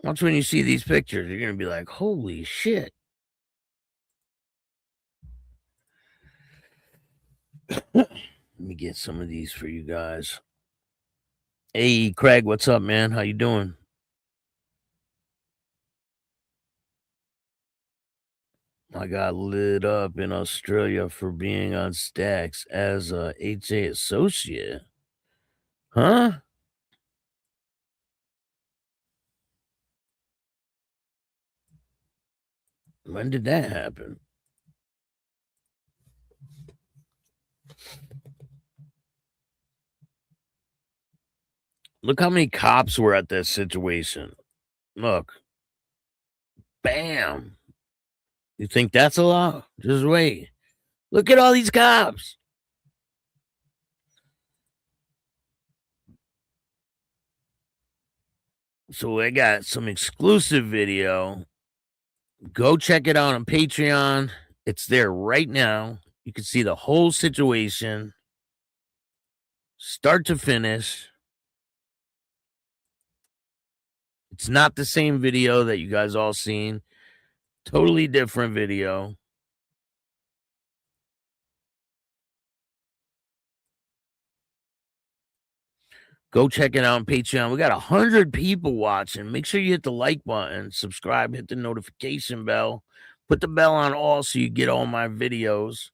Once when you see these pictures, you're going to be like, holy shit. Let me get some of these for you guys. Hey, Craig, what's up, man? How you doing? I got lit up in Australia for being on Staxx as a HA associate. Huh? When did that happen? Look how many cops were at this situation. Look. Bam. You think that's a lot? Just wait. Look at all these cops. So I got some exclusive video. Go check it out on Patreon. It's there right now. You can see the whole situation, start to finish. It's not the same video that you guys all seen. Totally different video. Go check it out on Patreon. We got 100 people watching. Make sure you hit the like button, subscribe, hit the notification bell, put the bell on all so you get all my videos.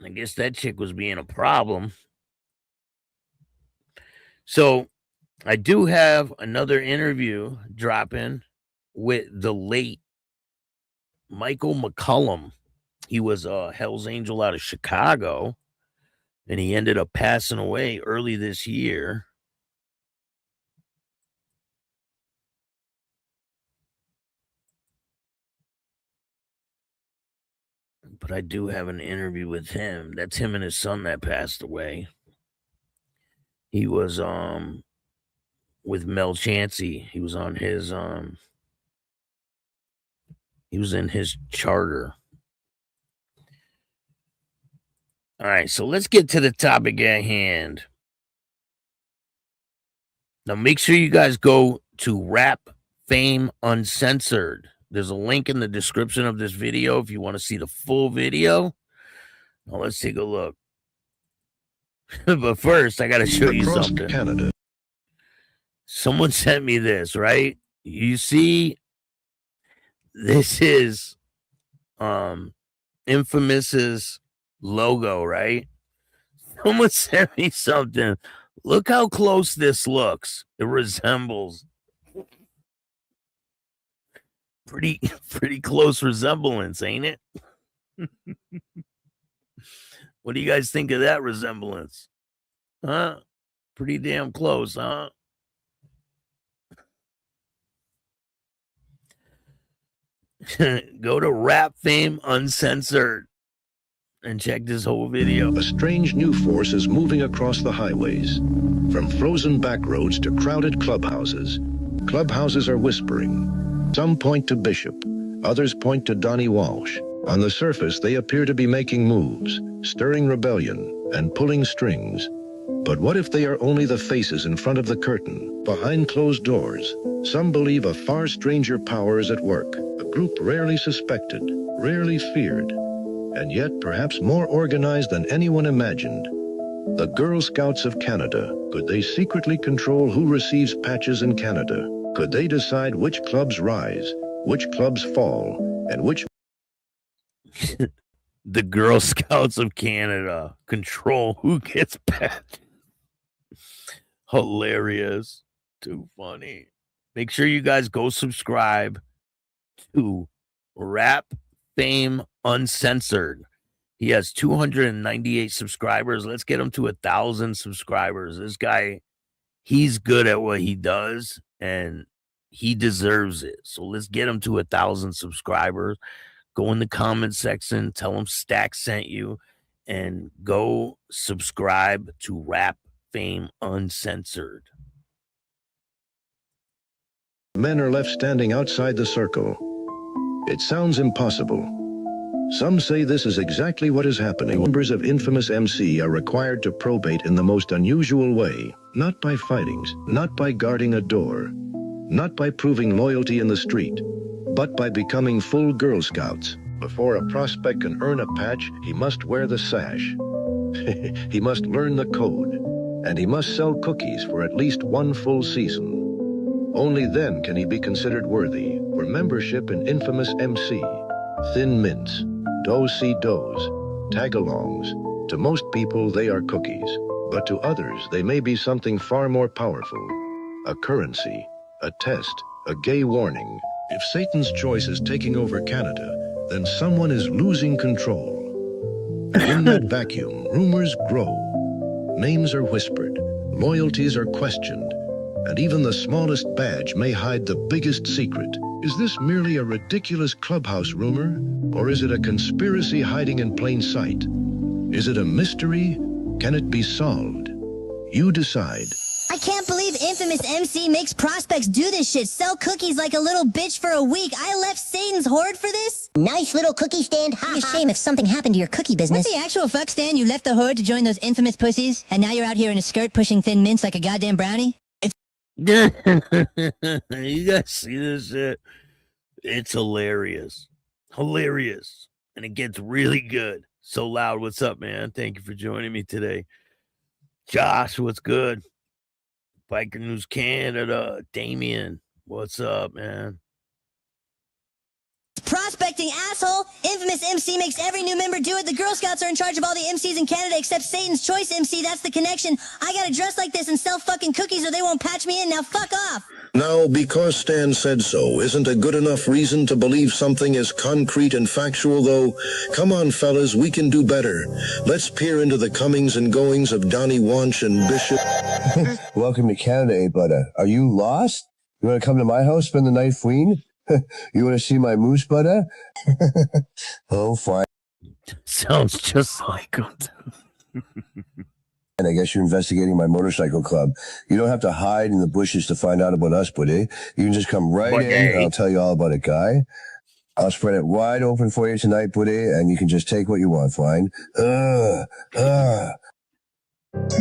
I guess that chick was being a problem. So I do have another interview dropping with the late Michael McCullum. He was a Hell's Angel out of Chicago, and he ended up passing away early this year. But I do have an interview with him. That's him and his son that passed away. He was with Mel Chancey. He was on his he was in his charter. All right, so let's get to the topic at hand. Now make sure you guys go to Rap Fame Uncensored. There's a link in the description of this video if you want to see the full video. Now let's take a look. But first, I got to show you something. Canada. Someone sent me this, right? You see, this is Infamous's logo, right? Someone sent me something. Look how close this looks. It resembles. Pretty close resemblance, ain't it? What do you guys think of that resemblance? Huh? Pretty damn close, huh? Go to Rap Fame Uncensored and check this whole video. A strange new force is moving across the highways. From frozen back roads to crowded clubhouses. Clubhouses are whispering. Some point to Bishop, others point to Donnie Walsh. On the surface, they appear to be making moves, stirring rebellion, and pulling strings. But what if they are only the faces in front of the curtain, behind closed doors? Some believe a far stranger power is at work, a group rarely suspected, rarely feared, and yet perhaps more organized than anyone imagined. The Girl Scouts of Canada. Could they secretly control who receives patches in Canada? Could they decide which clubs rise, which clubs fall, and which... The Girl Scouts of Canada control who gets patches. Hilarious. Too funny. Make sure you guys go subscribe to Rap Fame Uncensored. He has 298 subscribers. Let's get him to 1,000 subscribers. This guy, he's good at what he does, and he deserves it. So let's get him to 1,000 subscribers. Go in the comment section, tell him Staxx sent you, and go subscribe to Rap Fame Uncensored. Men are left standing outside the circle. It sounds impossible. Some say this is exactly what is happening. Members of infamous MC are required to probate in the most unusual way, not by fightings, not by guarding a door, not by proving loyalty in the street, but by becoming full Girl Scouts. Before a prospect can earn a patch, he must wear the sash. He must learn the code, and he must sell cookies for at least one full season. Only then can he be considered worthy for membership in infamous MC. Thin mints, do-si-dos, tag-alongs. To most people, they are cookies, but to others, they may be something far more powerful. A currency, a test, a gay warning. If Satan's choice is taking over Canada, then someone is losing control. And in that vacuum, rumors grow. Names are whispered, loyalties are questioned, and even the smallest badge may hide the biggest secret. Is this merely a ridiculous clubhouse rumor, or is it a conspiracy hiding in plain sight? Is it a mystery? Can it be solved? You decide. I can't believe infamous MC makes prospects do this shit. Sell cookies like a little bitch for a week. I left Satan's horde for this? Nice little cookie stand. Ha, It'd be a shame if something happened to your cookie business. What's the actual fuck, Stan? You left the horde to join those infamous pussies, and now you're out here in a skirt pushing thin mints like a goddamn brownie? You guys see this shit? It's hilarious. Hilarious. And it gets really good. So Loud, what's up, man? Thank you for joining me today. Josh, what's good? Biker News Canada. Damien, what's up, man? Prospecting, asshole! Infamous MC makes every new member do it. The Girl Scouts are in charge of all the MCs in Canada except Satan's Choice MC. That's the connection. I gotta dress like this and sell fucking cookies or they won't patch me in. Now fuck off! Now, because Stan said so isn't a good enough reason to believe something is concrete and factual, though. Come on, fellas, we can do better. Let's peer into the comings and goings of Donnie Wanch and Bishop. Welcome to Canada, eh, budda? Are you lost? You want to come to my house, spend the night fleeing? You want to see my moose, budda? Oh, fine. Sounds just like him. And I guess you're investigating my motorcycle club. You don't have to hide in the bushes to find out about us, buddy. You can just come right in and I'll tell you all about it, guy. I'll spread it wide open for you tonight, buddy, and you can just take what you want, fine?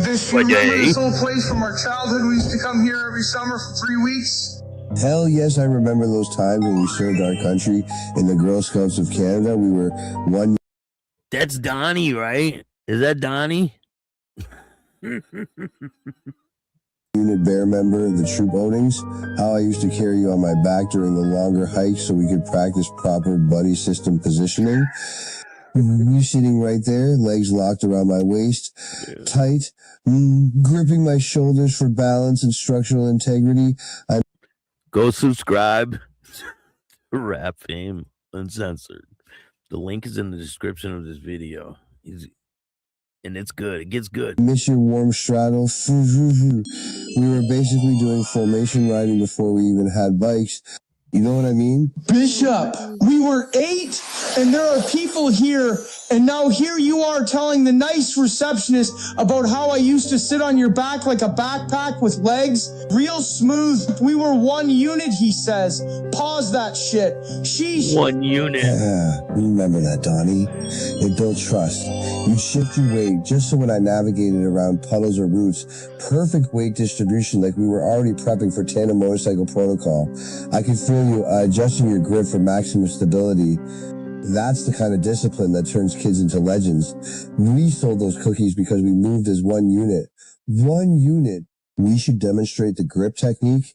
This, you remember this old place from our childhood? We used to come here every summer for 3 weeks. Hell yes, I remember those times when we served our country in the Girl Scouts of Canada. We were one... That's Donnie, right? Is that Donnie? Unit bear member of the troop outings. How I used to carry you on my back during the longer hikes so we could practice proper buddy system positioning. You sitting right there, legs locked around my waist, tight, gripping my shoulders for balance and structural integrity. Go subscribe to Rap Fame Uncensored. The link is in the description of this video. And it's good. It gets good. Miss your warm straddle. We were basically doing formation riding before we even had bikes. You know what I mean? Bishop, we were 8 and there are people here, and now here you are telling the nice receptionist about how I used to sit on your back like a backpack with legs. Real smooth. We were one unit, he says. Pause that shit. Sheesh. One unit. Yeah, remember that, Donnie. It built trust. You'd shift your weight just so when I navigated around puddles or roots, perfect weight distribution like we were already prepping for tandem motorcycle protocol. I could feel you adjusting your grip for maximum stability. That's the kind of discipline that turns kids into legends. We sold those cookies because we moved as one unit. One unit. We should demonstrate the grip technique,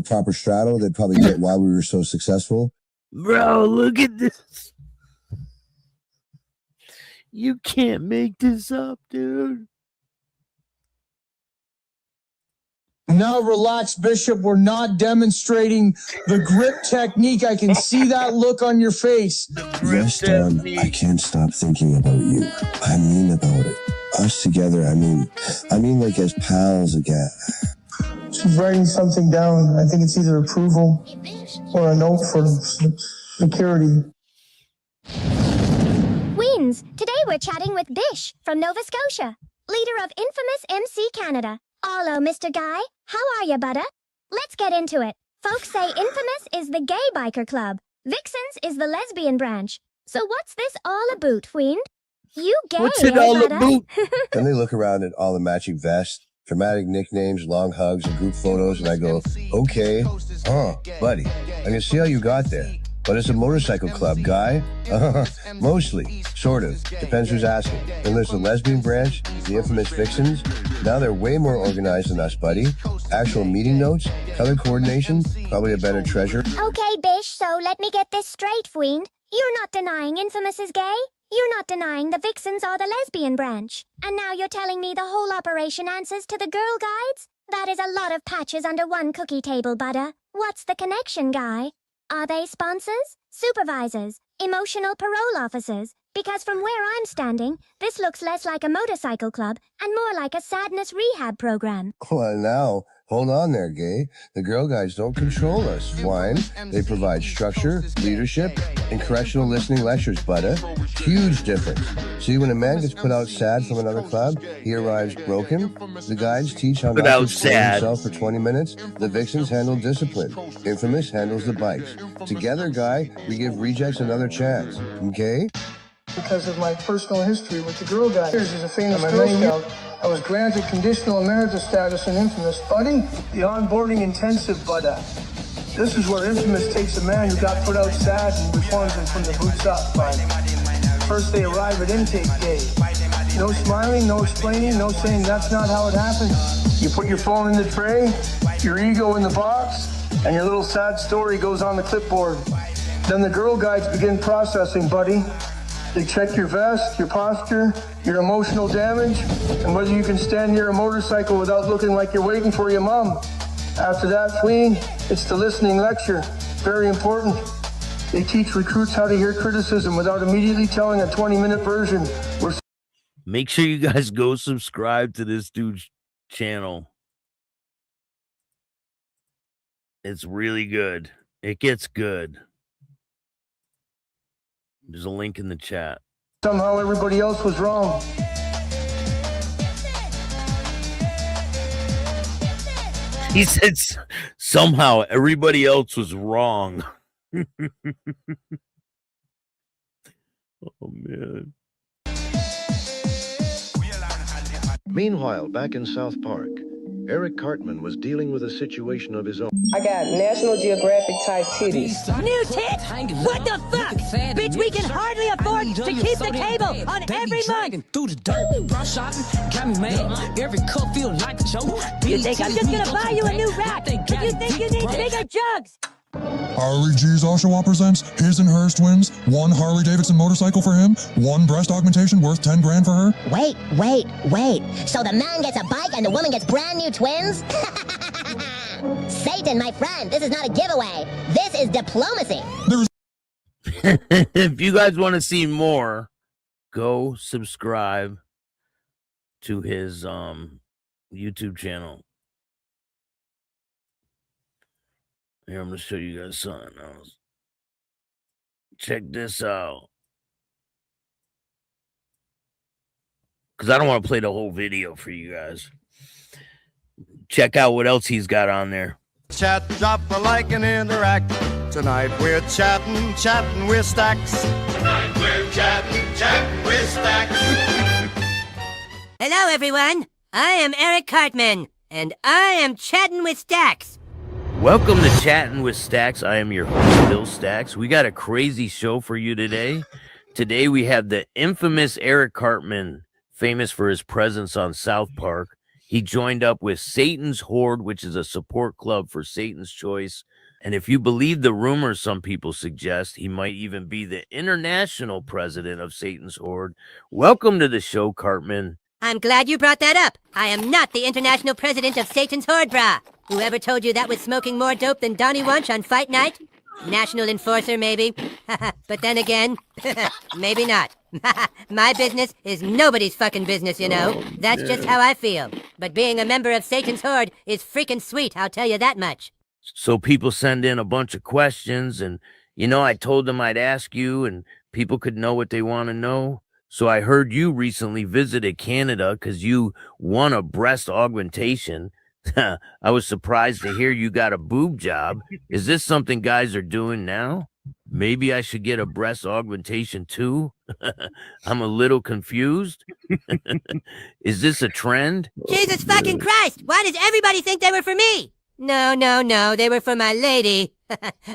proper straddle. They'd probably get why we were so successful. Bro, look at this. You can't make this up, dude. Now relax, Bishop. We're not demonstrating the grip technique. I can see that look on your face. Yes, Don, I can't stop thinking about you. I mean about it. Us together, I mean like as pals again. She's writing something down. I think it's either approval or a note for security. Wins. Today we're chatting with Bish from Nova Scotia, leader of infamous MC Canada. Hello, Mr. Guy. How are you, budda? Let's get into it. Folks say Infamous is the gay biker club. Vixens is the lesbian branch. So what's this all about, Fiend? You gay, What's it all brother? about? Then they look around at all the matching vests, dramatic nicknames, long hugs, and group photos, and I go, okay, buddy, I can see how you got there. But it's a motorcycle club, guy. Mostly, sort of. Depends who's asking. Then there's the lesbian branch, the infamous Vixens. Now they're way more organized than us, buddy. Actual meeting notes, color coordination, probably a better treasure. Okay, Bish, so let me get this straight, Fiend. You're not denying Infamous is gay? You're not denying the Vixens are the lesbian branch. And now you're telling me the whole operation answers to the girl guides? That is a lot of patches under one cookie table, Butter. What's the connection, guy? Are they sponsors, supervisors, emotional parole officers? Because from where I'm standing, this looks less like a motorcycle club and more like a sadness rehab program. Well, now, hold on there, gay. The girl guides don't control us, swine. They provide structure, leadership, and correctional listening lectures, butter. Huge difference. See, when a man gets put out sad from another club, he arrives broken. The guides teach how not to explain himself for 20 minutes. The Vixens handle discipline. Infamous handles the bikes. Together, guy, we give rejects another chance. Okay? Because of my personal history with the Girl Guides. Here's a famous Girl Scout. I was granted conditional emeritus status in Infamous. Buddy, the onboarding intensive, Budda. This is where Infamous takes a man who got put out sad and reforms him from the boots up, buddy. First they arrive at intake day. No smiling, no explaining, no saying that's not how it happened. You put your phone in the tray, your ego in the box, and your little sad story goes on the clipboard. Then the Girl Guides begin processing, buddy. They check your vest, your posture, your emotional damage, and whether you can stand near a motorcycle without looking like you're waiting for your mom. After that, Queen, it's the listening lecture. Very important. They teach recruits how to hear criticism without immediately telling a 20-minute version. Make sure you guys go subscribe to this dude's channel. It's really good. It gets good. There's a link in the chat. Somehow everybody else was wrong. He said somehow everybody else was wrong. Oh, man. Meanwhile, back in South Park, Eric Cartman was dealing with a situation of his own. I got National Geographic type titties. New tits? What the fuck? Bitch, we can hardly afford to keep the cable on every month. Through the dirt, brush shot, got me mad. Every cup feel like a choke. You think I'm just gonna buy you a new rack? But you think you need bigger jugs? Harley G's Oshawa presents his and hers twins. One Harley Davidson motorcycle for him. One breast augmentation worth 10 grand for her. Wait. So the man gets a bike and the woman gets brand new twins? Satan, my friend, this is not a giveaway. This is diplomacy. If you guys want to see more, go subscribe to his YouTube channel. Here, I'm going to show you guys something else. Check this out. Because I don't want to play the whole video for you guys. Check out what else he's got on there. Chat, drop a like and interact. Tonight we're chatting with Staxx. Tonight we're chatting with Staxx. Hello, everyone. I am Eric Cartman, and I am chatting with Staxx. Welcome to Chattin' with Staxx. I am your host, Bill Staxx. We got a crazy show for you today. Today we have the infamous Eric Cartman, famous for his presence on South Park. He joined up with Satan's Horde, which is a support club for Satan's Choice. And if you believe the rumors some people suggest, he might even be the international president of Satan's Horde. Welcome to the show, Cartman. I'm glad you brought that up. I am not the international president of Satan's Horde, brah. Whoever told you that was smoking more dope than Donnie Wunsch on fight night? National enforcer, maybe. But then again, maybe not. My business is nobody's fucking business, you know. That's just how I feel. But being a member of Satan's Horde is freaking sweet, I'll tell you that much. So people send in a bunch of questions, and, you know, I told them I'd ask you, and people could know what they want to know. So I heard you recently visited Canada because you won a breast augmentation. I was surprised to hear you got a boob job. Is this something guys are doing now? Maybe I should get a breast augmentation too? I'm a little confused. Is this a trend? Jesus fucking Christ! Why does everybody think they were for me? No, they were for my lady.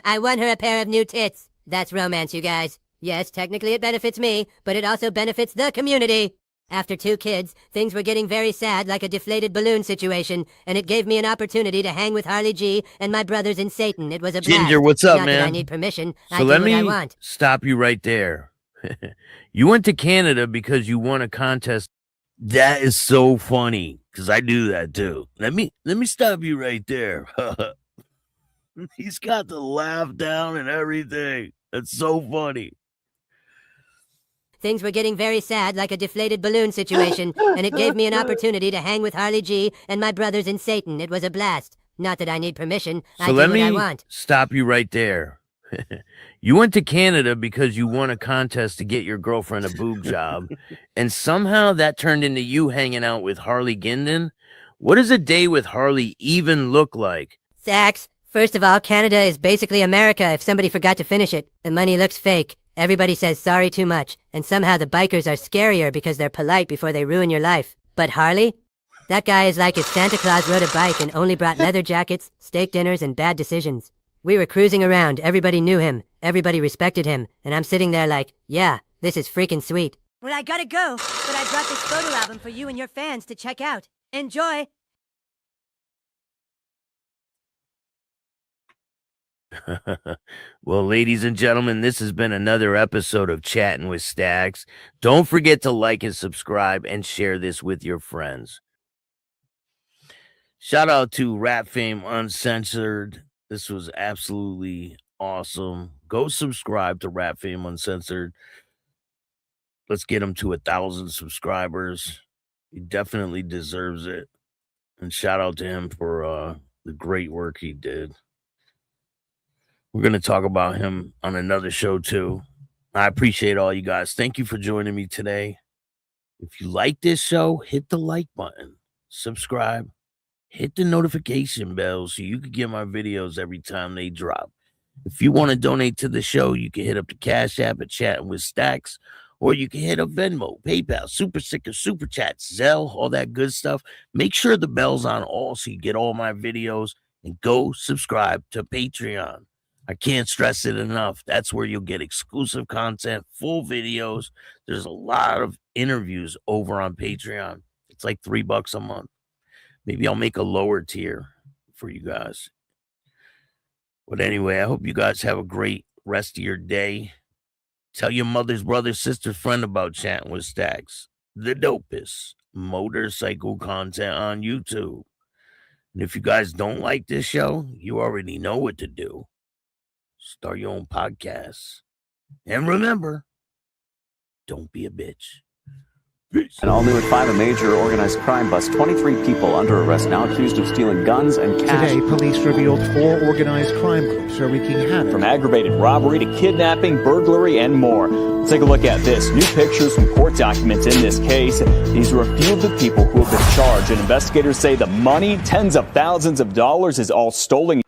I won her a pair of new tits. That's romance, you guys. Yes, technically it benefits me, but it also benefits the community. After 2 kids, things were getting very sad, like a deflated balloon situation, and it gave me an opportunity to hang with Harley G and my brothers in Satan. It was a blast. Ginger, what's up, Not man? that I need permission. So I do let what I me want. stop you right there. You went to Canada because you won a contest. That is so funny, because I do that too. Let me stop you right there. He's got the laugh down and everything. That's so funny. Things were getting very sad, like a deflated balloon situation, and it gave me an opportunity to hang with Harley G and my brothers in Satan. It was a blast. Not that I need permission. I So do let what I me want. stop you right there. You went to Canada because you won a contest to get your girlfriend a boob job, and somehow that turned into you hanging out with Harley Guindon. What does a day with Harley even look like? Staxx, first of all, Canada is basically America if somebody forgot to finish it. The money looks fake. Everybody says sorry too much, and somehow the bikers are scarier because they're polite before they ruin your life. But Harley? That guy is like if Santa Claus rode a bike and only brought leather jackets, steak dinners, and bad decisions. We were cruising around, everybody knew him, everybody respected him, and I'm sitting there like, yeah, this is freaking sweet. Well, I gotta go, but I brought this photo album for you and your fans to check out. Enjoy! Well, ladies and gentlemen, this has been another episode of Chatting with Staxx. Don't forget to like and subscribe and share this with your friends. Shout out to Rap Fame Uncensored. This was absolutely awesome. Go subscribe to Rap Fame Uncensored. Let's get him to 1,000 subscribers. He definitely deserves it. And shout out to him for the great work he did. We're going to talk about him on another show, too. I appreciate all you guys. Thank you for joining me today. If you like this show, hit the like button. Subscribe. Hit the notification bell so you can get my videos every time they drop. If you want to donate to the show, you can hit up the Cash App at Chatting with Staxx, or you can hit up Venmo, PayPal, Super Sticker, Super Chats, Zelle, all that good stuff. Make sure the bell's on all so you get all my videos, and go subscribe to Patreon. I can't stress it enough. That's where you'll get exclusive content, full videos. There's a lot of interviews over on Patreon. It's like $3 a month. Maybe I'll make a lower tier for you guys. But anyway, I hope you guys have a great rest of your day. Tell your mother's brother, sister, friend about Chatting with Staxx, the dopest motorcycle content on YouTube. And if you guys don't like this show, you already know what to do. Start your own podcast. And remember, don't be a bitch. And all new at 5, a major organized crime bust. 23 people under arrest now accused of stealing guns and cash. Today, police revealed 4 organized crime groups are wreaking havoc. From aggravated robbery to kidnapping, burglary, and more. Let's take a look at this. New pictures from court documents in this case. These are a few of the people who have been charged, and investigators say the money, tens of thousands of dollars, is all stolen.